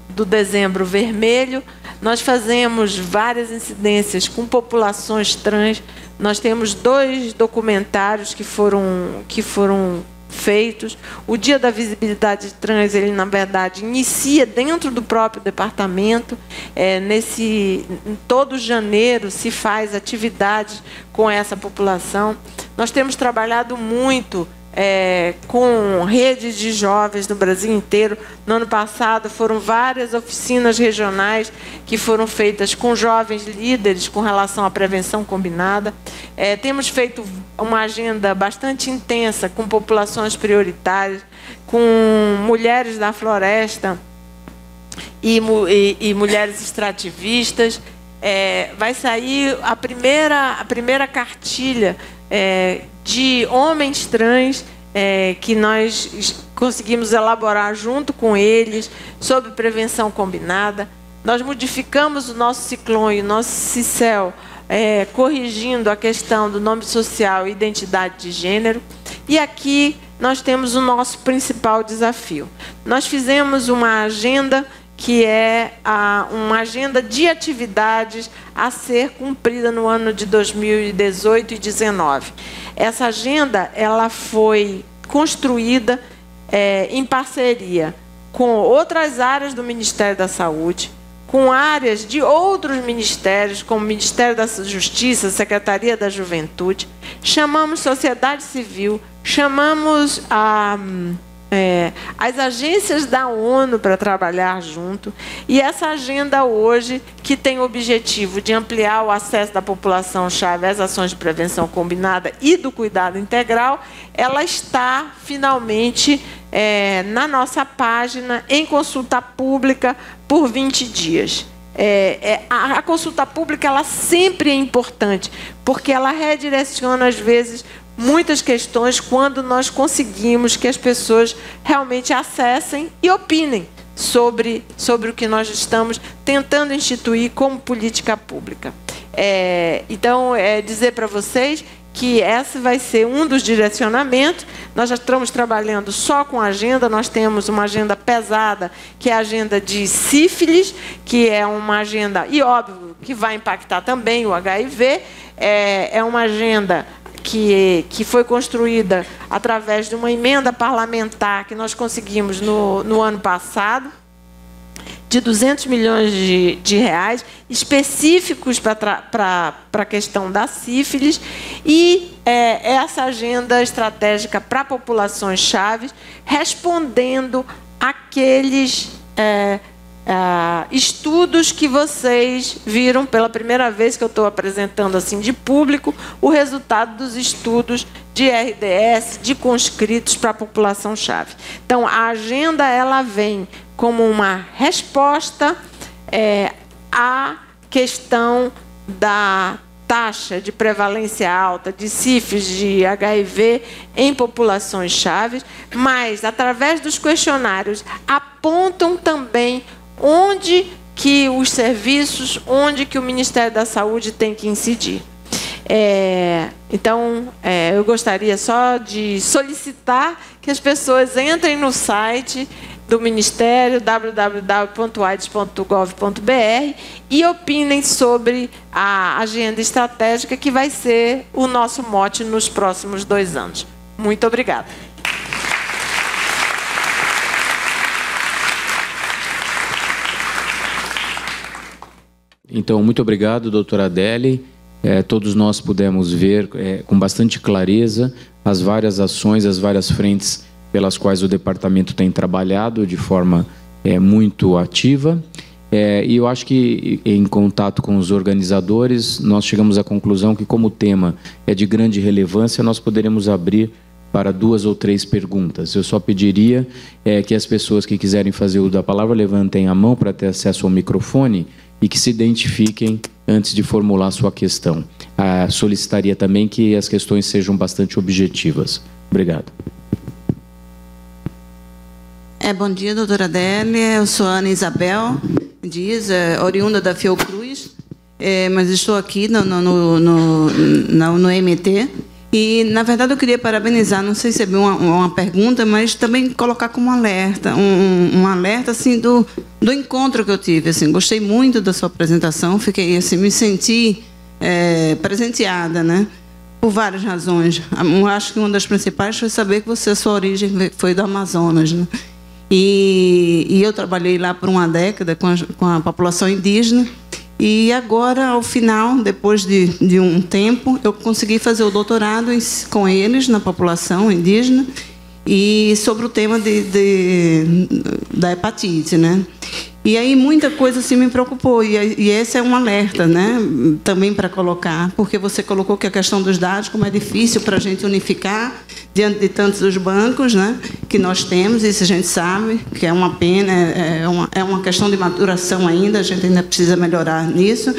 do Dezembro Vermelho. Nós fazemos várias incidências com populações trans. Nós temos 2 documentários que foram feitos. O Dia da Visibilidade Trans, ele, na verdade, inicia dentro do próprio departamento. Em todo janeiro se faz atividades com essa população. Nós temos trabalhado muito com redes de jovens no Brasil inteiro. No ano passado, foram várias oficinas regionais que foram feitas com jovens líderes com relação à prevenção combinada. Temos feito uma agenda bastante intensa com populações prioritárias, com mulheres da floresta e mulheres extrativistas. Vai sair a primeira cartilha de homens trans que nós conseguimos elaborar junto com eles sobre prevenção combinada. Nós modificamos o nosso Ciclone e o nosso Cicel, corrigindo a questão do nome social e identidade de gênero. E aqui nós temos o nosso principal desafio. Nós fizemos uma agenda que é uma agenda de atividades a ser cumprida no ano de 2018 e 2019. Essa agenda ela foi construída em parceria com outras áreas do Ministério da Saúde, com áreas de outros ministérios, como o Ministério da Justiça, Secretaria da Juventude. Chamamos sociedade civil, chamamos as agências da ONU para trabalhar junto. E essa agenda hoje, que tem o objetivo de ampliar o acesso da população-chave às ações de prevenção combinada e do cuidado integral, ela está, finalmente, na nossa página, em consulta pública, por 20 dias. A consulta pública ela sempre é importante, porque ela redireciona, às vezes, muitas questões quando nós conseguimos que as pessoas realmente acessem e opinem sobre o que nós estamos tentando instituir como política pública. Então, dizer para vocês que esse vai ser um dos direcionamentos. Nós já estamos trabalhando só com agenda, nós temos uma agenda pesada, que é a agenda de sífilis, que é uma agenda, e óbvio, que vai impactar também o HIV, é uma agenda que foi construída através de uma emenda parlamentar que nós conseguimos no ano passado, de 200 milhões de reais, específicos para a questão da sífilis, e essa agenda estratégica para populações-chave, respondendo àqueles estudos que vocês viram pela primeira vez que eu estou apresentando assim de público, o resultado dos estudos de RDS, de conscritos para a população-chave. Então, a agenda ela vem como uma resposta à questão da taxa de prevalência alta de sífilis, de HIV em populações-chave, mas, através dos questionários, apontam também onde que os serviços, onde que o Ministério da Saúde tem que incidir. Então, eu gostaria só de solicitar que as pessoas entrem no site do Ministério, www.aids.gov.br, e opinem sobre a agenda estratégica, que vai ser o nosso mote nos próximos 2 anos. Muito obrigada. Então, muito obrigado, doutora Adele. Todos nós pudemos ver com bastante clareza as várias ações, as várias frentes pelas quais o departamento tem trabalhado de forma muito ativa. E eu acho que, em contato com os organizadores, nós chegamos à conclusão que, como o tema é de grande relevância, nós poderemos abrir para 2 ou 3 perguntas. Eu só pediria que as pessoas que quiserem fazer uso da palavra levantem a mão para ter acesso ao microfone e que se identifiquem antes de formular sua questão. Solicitaria também que as questões sejam bastante objetivas. Obrigado. Bom dia, doutora Adele. Eu sou a Ana Isabel Dias, oriunda da Fiocruz, mas estou aqui no MT. E, na verdade, eu queria parabenizar, não sei se é uma pergunta, mas também colocar como alerta, um alerta assim, do encontro que eu tive. Assim, gostei muito da sua apresentação, fiquei, assim, me senti presenteada, né? Por várias razões. Eu acho que uma das principais foi saber que a sua origem foi do Amazonas, né? E eu trabalhei lá por uma década com a população indígena. E agora, ao final, depois de um tempo, eu consegui fazer o doutorado com eles, na população indígena, e sobre o tema da hepatite, né? E aí muita coisa assim me preocupou, e esse é um alerta, né? Também para colocar, porque você colocou que a questão dos dados, como é difícil para a gente unificar diante de tantos dos bancos, né, que nós temos, isso a gente sabe, que é uma pena, é uma questão de maturação ainda, a gente ainda precisa melhorar nisso.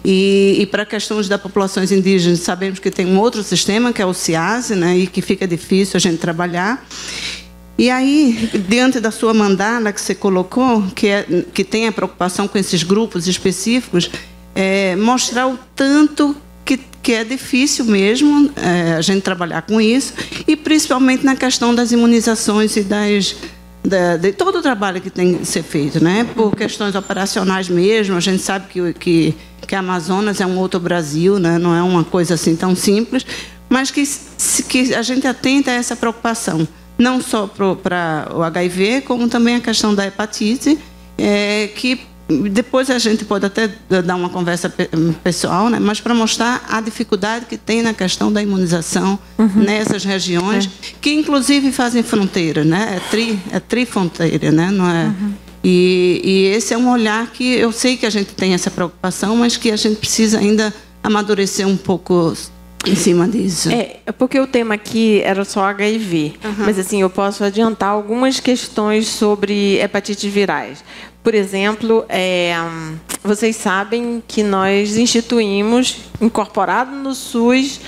E para questões das populações indígenas, sabemos que tem um outro sistema, que é o CIASE, né, e que fica difícil a gente trabalhar. E aí, diante da sua mandala que você colocou, que tem a preocupação com esses grupos específicos, mostrar o tanto que é difícil mesmo a gente trabalhar com isso, e principalmente na questão das imunizações e de todo o trabalho que tem que ser feito, né? Por questões operacionais mesmo. A gente sabe que que a Amazonas é um outro Brasil, né? Não é uma coisa assim tão simples, mas que a gente atenta a essa preocupação, não só para o HIV, como também a questão da hepatite, que depois a gente pode até dar uma conversa pessoal, né? Mas para mostrar a dificuldade que tem na questão da imunização nessas regiões, que inclusive fazem fronteira, né? É trifronteira, né? Não é? E esse é um olhar que eu sei que a gente tem essa preocupação, mas que a gente precisa ainda amadurecer um pouco em cima disso. É porque o tema aqui era só HIV, mas assim, eu posso adiantar algumas questões sobre hepatites virais. Por exemplo, vocês sabem que nós instituímos, incorporado no SUS,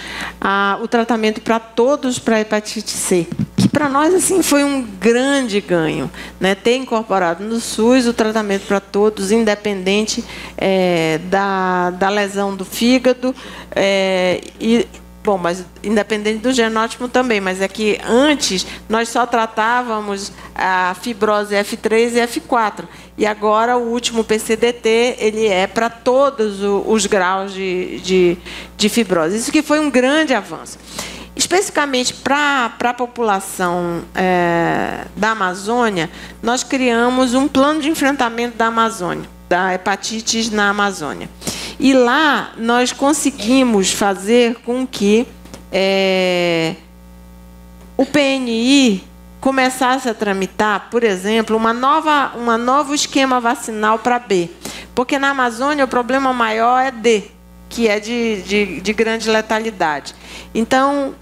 o tratamento para todos para hepatite C, que para nós assim foi um grande ganho, né? Ter incorporado no SUS o tratamento para todos, independente da lesão do fígado Bom, mas independente do genótipo também, mas é que antes nós só tratávamos a fibrose F3 e F4. E agora o último PCDT, ele é para todos os graus de fibrose. Isso que foi um grande avanço. Especificamente para a população da Amazônia, nós criamos um plano de enfrentamento da Amazônia, da hepatites na Amazônia. E lá nós conseguimos fazer com que o PNI começasse a tramitar, por exemplo, um novo esquema vacinal para B. Porque na Amazônia o problema maior é D, que é de grande letalidade. Então,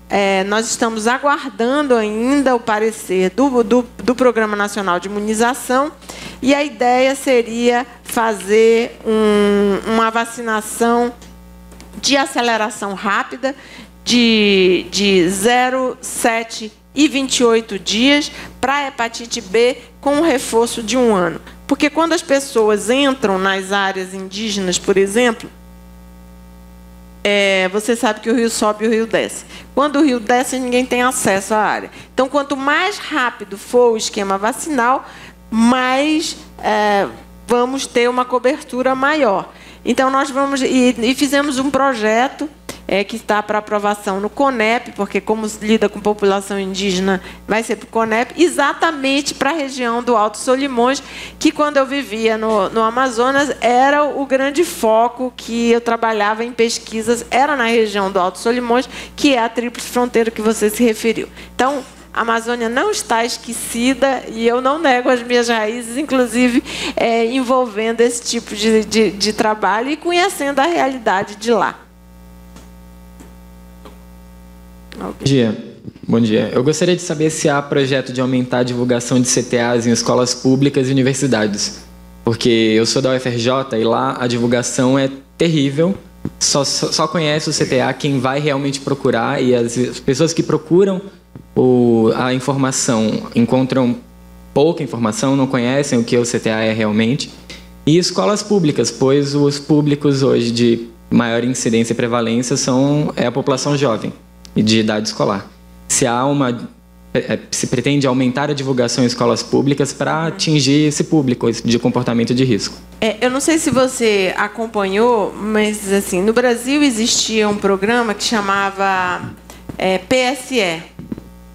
nós estamos aguardando ainda o parecer do Programa Nacional de Imunização, e a ideia seria fazer uma vacinação de aceleração rápida de 0, 7 e 28 dias para a hepatite B com um reforço de 1 ano. Porque quando as pessoas entram nas áreas indígenas, por exemplo, você sabe que o rio sobe e o rio desce. Quando o rio desce, ninguém tem acesso à área. Então, quanto mais rápido for o esquema vacinal, mais vamos ter uma cobertura maior. Então, nós vamos... E fizemos um projeto que está para aprovação no CONEP, porque como lida com população indígena, vai ser para o CONEP, exatamente para a região do Alto Solimões, que quando eu vivia no Amazonas, era o grande foco que eu trabalhava em pesquisas, era na região do Alto Solimões, que é a tríplice fronteira que você se referiu. Então, a Amazônia não está esquecida e eu não nego as minhas raízes, inclusive envolvendo esse tipo de trabalho e conhecendo a realidade de lá. Bom dia. Eu gostaria de saber se há projeto de aumentar a divulgação de CTAs em escolas públicas e universidades. Porque eu sou da UFRJ e lá a divulgação é terrível. Só conhece o CTA quem vai realmente procurar, e as pessoas que procuram a informação encontram pouca informação, não conhecem o que o CTA é realmente. E escolas públicas, pois os públicos hoje de maior incidência e prevalência é a população jovem e de idade escolar. Se pretende aumentar a divulgação em escolas públicas para atingir esse público de comportamento de risco. Eu não sei se você acompanhou, mas assim, no Brasil existia um programa que chamava PSE,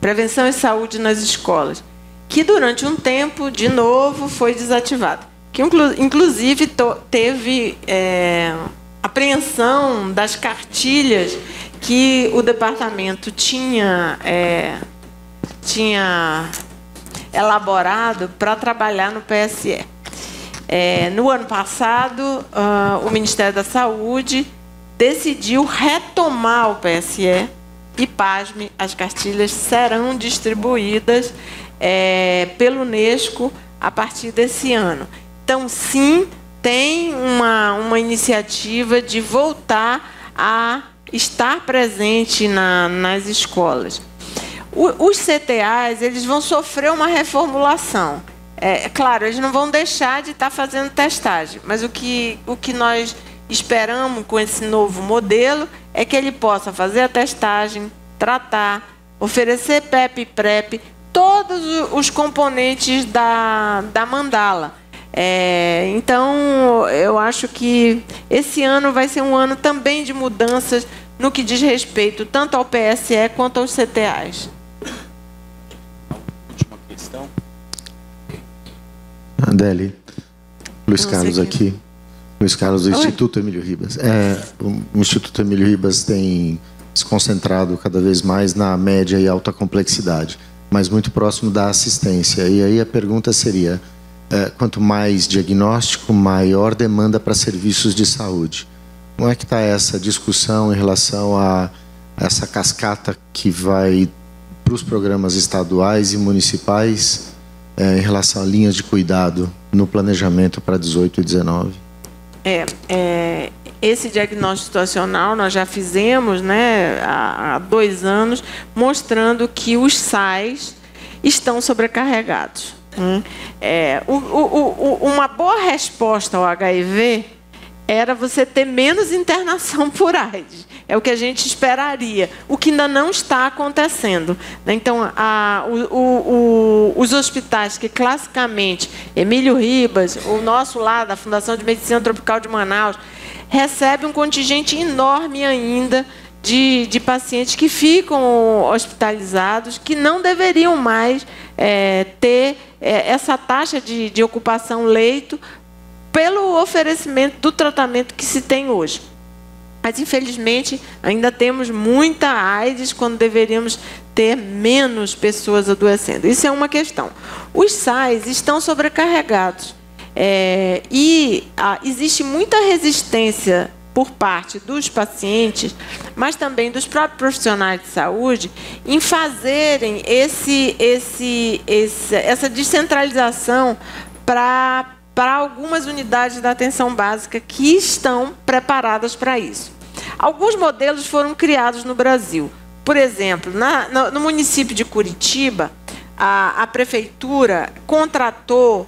Prevenção e Saúde nas Escolas, que durante um tempo, de novo, foi desativado. Que inclusive teve apreensão das cartilhas que o departamento tinha elaborado para trabalhar no PSE. No ano passado, o Ministério da Saúde decidiu retomar o PSE e, pasme, as cartilhas serão distribuídas pelo Unesco a partir desse ano. Então, sim, tem uma iniciativa de voltar a estar presente nas escolas. Os CTAs, eles vão sofrer uma reformulação. Claro, eles não vão deixar de estar fazendo testagem, mas o que nós esperamos com esse novo modelo é que ele possa fazer a testagem, tratar, oferecer PEP e PrEP, todos os componentes da mandala. Então, eu acho que esse ano vai ser um ano também de mudanças no que diz respeito tanto ao PSE quanto aos CTAs. Última questão. Adele, Luiz Carlos aqui. Luiz Carlos do Instituto Emílio Ribas. O Instituto Emílio Ribas tem se concentrado cada vez mais na média e alta complexidade, mas muito próximo da assistência. E aí a pergunta seria, quanto mais diagnóstico, maior demanda para serviços de saúde. Como é que está essa discussão em relação a essa cascata que vai para os programas estaduais e municipais em relação a linhas de cuidado no planejamento para 18 e 19? Esse diagnóstico situacional nós já fizemos, né, há 2 anos, mostrando que os SAIs estão sobrecarregados. Uma boa resposta ao HIV era você ter menos internação por AIDS. É o que a gente esperaria, o que ainda não está acontecendo. Então, os hospitais que classicamente, Emílio Ribas, o nosso lá da Fundação de Medicina Tropical de Manaus, recebe um contingente enorme ainda de pacientes que ficam hospitalizados, que não deveriam mais ter essa taxa de ocupação leito pelo oferecimento do tratamento que se tem hoje. Mas, infelizmente, ainda temos muita AIDS quando deveríamos ter menos pessoas adoecendo. Isso é uma questão. Os SAIs estão sobrecarregados. Existe muita resistência por parte dos pacientes, mas também dos próprios profissionais de saúde, em fazerem essa descentralização para algumas unidades da atenção básica que estão preparadas para isso. Alguns modelos foram criados no Brasil. Por exemplo, no município de Curitiba, a prefeitura contratou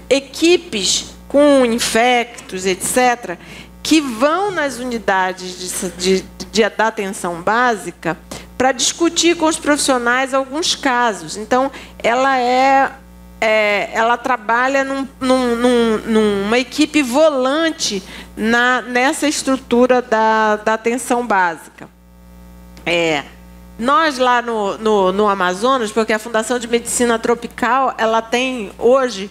equipes com infectos, etc., que vão nas unidades da atenção básica para discutir com os profissionais alguns casos. Então, ela trabalha numa equipe volante nessa estrutura da atenção básica. Nós lá no Amazonas, porque a Fundação de Medicina Tropical, ela tem hoje,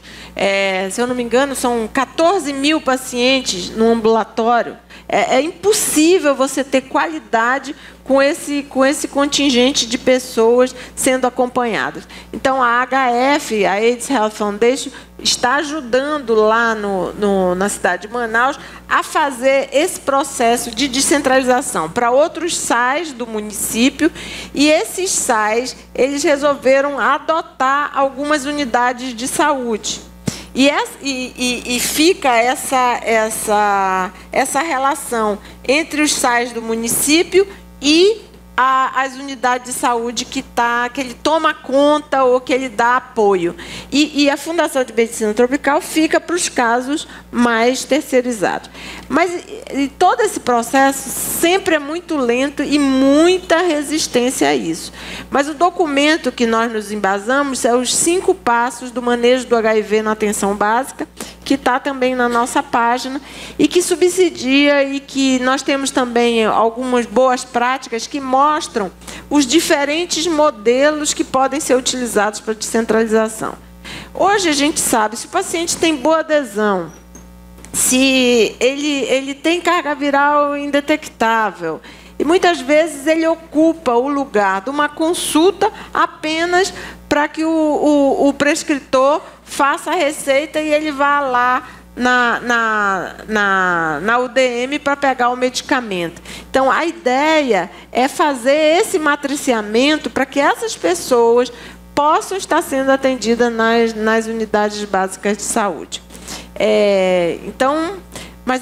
se eu não me engano, são 14 mil pacientes no ambulatório. É impossível você ter qualidade com esse contingente de pessoas sendo acompanhadas. Então, a HF, a AIDS Health Foundation, está ajudando lá na cidade de Manaus a fazer esse processo de descentralização para outros SAIs do município, e esses SAIs eles resolveram adotar algumas unidades de saúde. E fica essa relação entre os SAIs do município e as unidades de saúde que ele toma conta ou que ele dá apoio. E a Fundação de Medicina Tropical fica para os casos mais terceirizados. Mas todo esse processo sempre é muito lento e muita resistência a isso. Mas o documento que nós nos embasamos é os 5 passos do manejo do HIV na atenção básica, que está também na nossa página, e que subsidia, e que nós temos também algumas boas práticas que mostram os diferentes modelos que podem ser utilizados para descentralização. Hoje a gente sabe, se o paciente tem boa adesão, se ele tem carga viral indetectável, e muitas vezes ele ocupa o lugar de uma consulta apenas para que o prescritor faça a receita e ele vá lá na UDM para pegar o medicamento. Então, a ideia é fazer esse matriciamento para que essas pessoas possam estar sendo atendidas nas unidades básicas de saúde. Mas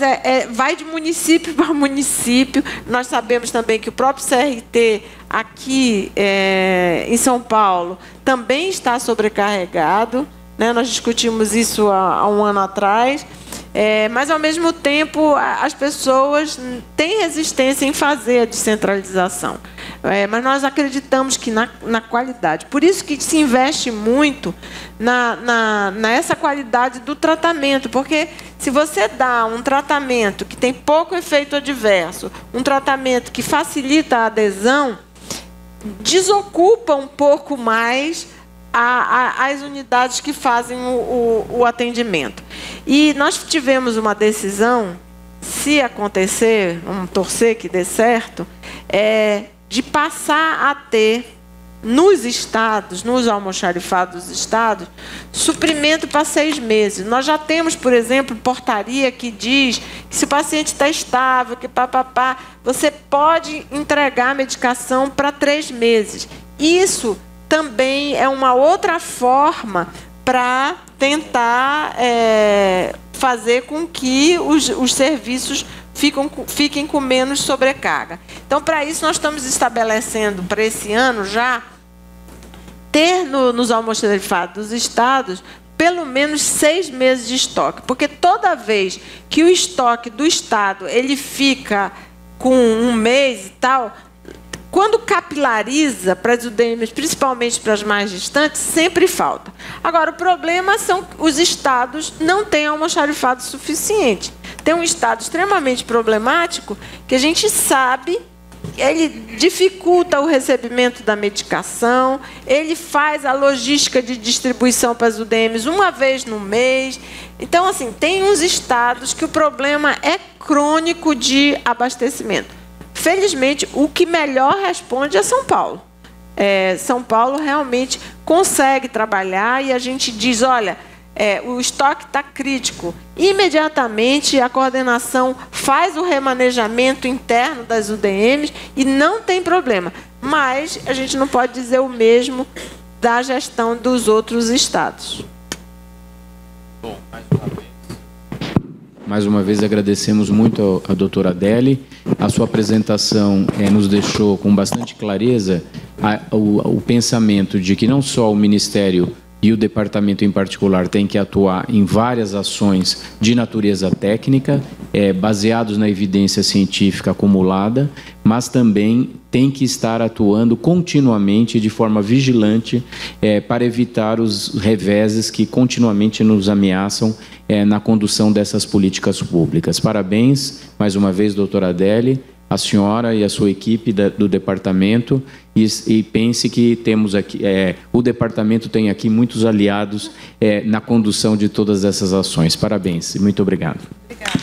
vai de município para município. Nós sabemos também que o próprio CRT aqui em São Paulo também está sobrecarregado, né? Nós discutimos isso há um ano atrás, mas, ao mesmo tempo, as pessoas têm resistência em fazer a descentralização. mas nós acreditamos que na qualidade. Por isso que se investe muito nessa qualidade do tratamento, porque se você dá um tratamento que tem pouco efeito adverso, um tratamento que facilita a adesão, desocupa um pouco mais as unidades que fazem o atendimento. E nós tivemos uma decisão, se acontecer, vamos torcer que dê certo, de passar a ter nos estados, nos almoxarifados dos estados, suprimento para 6 meses. Nós já temos, por exemplo, portaria que diz que se o paciente está estável, que você pode entregar a medicação para 3 meses. Isso também é uma outra forma para tentar fazer com que os serviços fiquem com menos sobrecarga. Então, para isso, nós estamos estabelecendo, para esse ano já, ter nos almoxarifados dos estados pelo menos 6 meses de estoque, porque toda vez que o estoque do estado ele fica com 1 mês e tal, quando capilariza para as UDMs, principalmente para as mais distantes, sempre falta. Agora, o problema são os estados não têm almoxarifado suficiente. Tem um estado extremamente problemático que a gente sabe, ele dificulta o recebimento da medicação, ele faz a logística de distribuição para as UDMs uma vez no mês. Então, assim, tem uns estados que o problema é crônico de abastecimento. Felizmente, o que melhor responde é São Paulo. São Paulo realmente consegue trabalhar e a gente diz, olha, o estoque está crítico. Imediatamente, a coordenação faz o remanejamento interno das UDMs e não tem problema. Mas a gente não pode dizer o mesmo da gestão dos outros estados. Bom, mais uma vez agradecemos muito a doutora Adélia. A sua apresentação nos deixou com bastante clareza o pensamento de que não só o Ministério e o departamento em particular tem que atuar em várias ações de natureza técnica, baseados na evidência científica acumulada, mas também tem que estar atuando continuamente, de forma vigilante, para evitar os reveses que continuamente nos ameaçam na condução dessas políticas públicas. Parabéns, mais uma vez, doutora Adélia, a senhora e a sua equipe do departamento, e pense que temos aqui, o departamento tem aqui muitos aliados na condução de todas essas ações. Parabéns e muito obrigado. Obrigada.